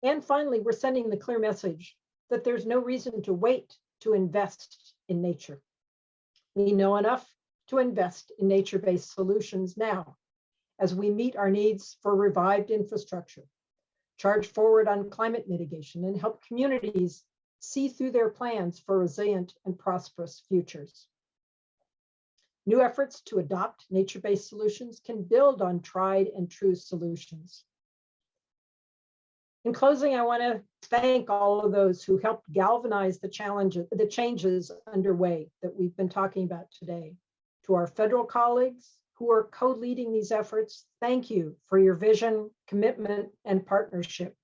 And finally, we're sending the clear message that there's no reason to wait to invest in nature. We know enough to invest in nature-based solutions now as we meet our needs for revived infrastructure, charge forward on climate mitigation, and help communities see through their plans for resilient and prosperous futures. New efforts to adopt nature-based solutions can build on tried and true solutions. In closing, I want to thank all of those who helped galvanize the changes underway that we've been talking about today. To our federal colleagues who are co-leading these efforts, thank you for your vision, commitment, and partnership.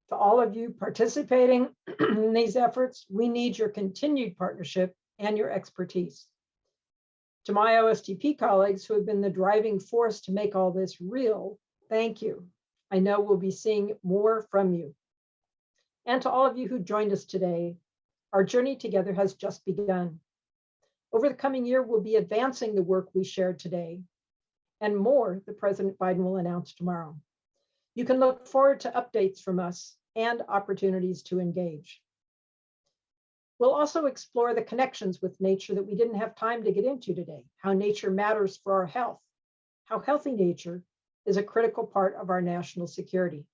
To all of you participating in these efforts, we need your continued partnership and your expertise. To my OSTP colleagues who have been the driving force to make all this real, thank you. I know we'll be seeing more from you. And to all of you who joined us today, our journey together has just begun. Over the coming year, we'll be advancing the work we shared today and more that President Biden will announce tomorrow. You can look forward to updates from us and opportunities to engage. We'll also explore the connections with nature that we didn't have time to get into today, how nature matters for our health, how healthy nature is a critical part of our national security,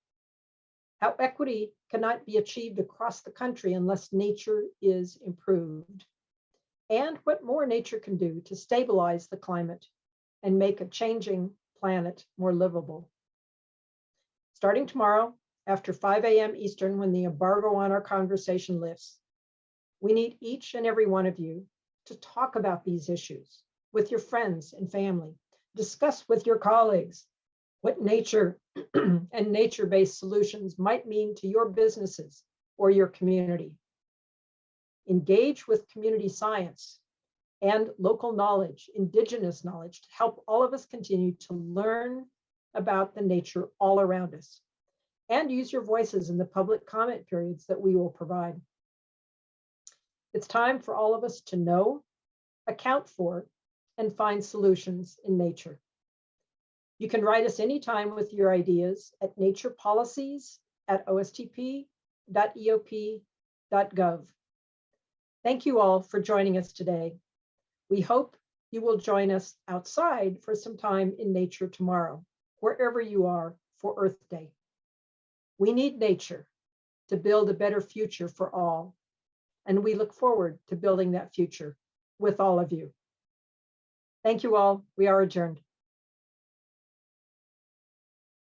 how equity cannot be achieved across the country unless nature is improved, and what more nature can do to stabilize the climate and make a changing planet more livable. Starting tomorrow, after 5 a.m. Eastern, when the embargo on our conversation lifts, we need each and every one of you to talk about these issues with your friends and family. Discuss with your colleagues what nature and nature-based solutions might mean to your businesses or your community. Engage with community science and local knowledge, indigenous knowledge, to help all of us continue to learn about the nature all around us. And use your voices in the public comment periods that we will provide. It's time for all of us to know, account for, and find solutions in nature. You can write us anytime with your ideas at naturepolicies@ostp.eop.gov. Thank you all for joining us today. We hope you will join us outside for some time in nature tomorrow, wherever you are, for Earth Day. We need nature to build a better future for all, and we look forward to building that future with all of you. Thank you all. We are adjourned.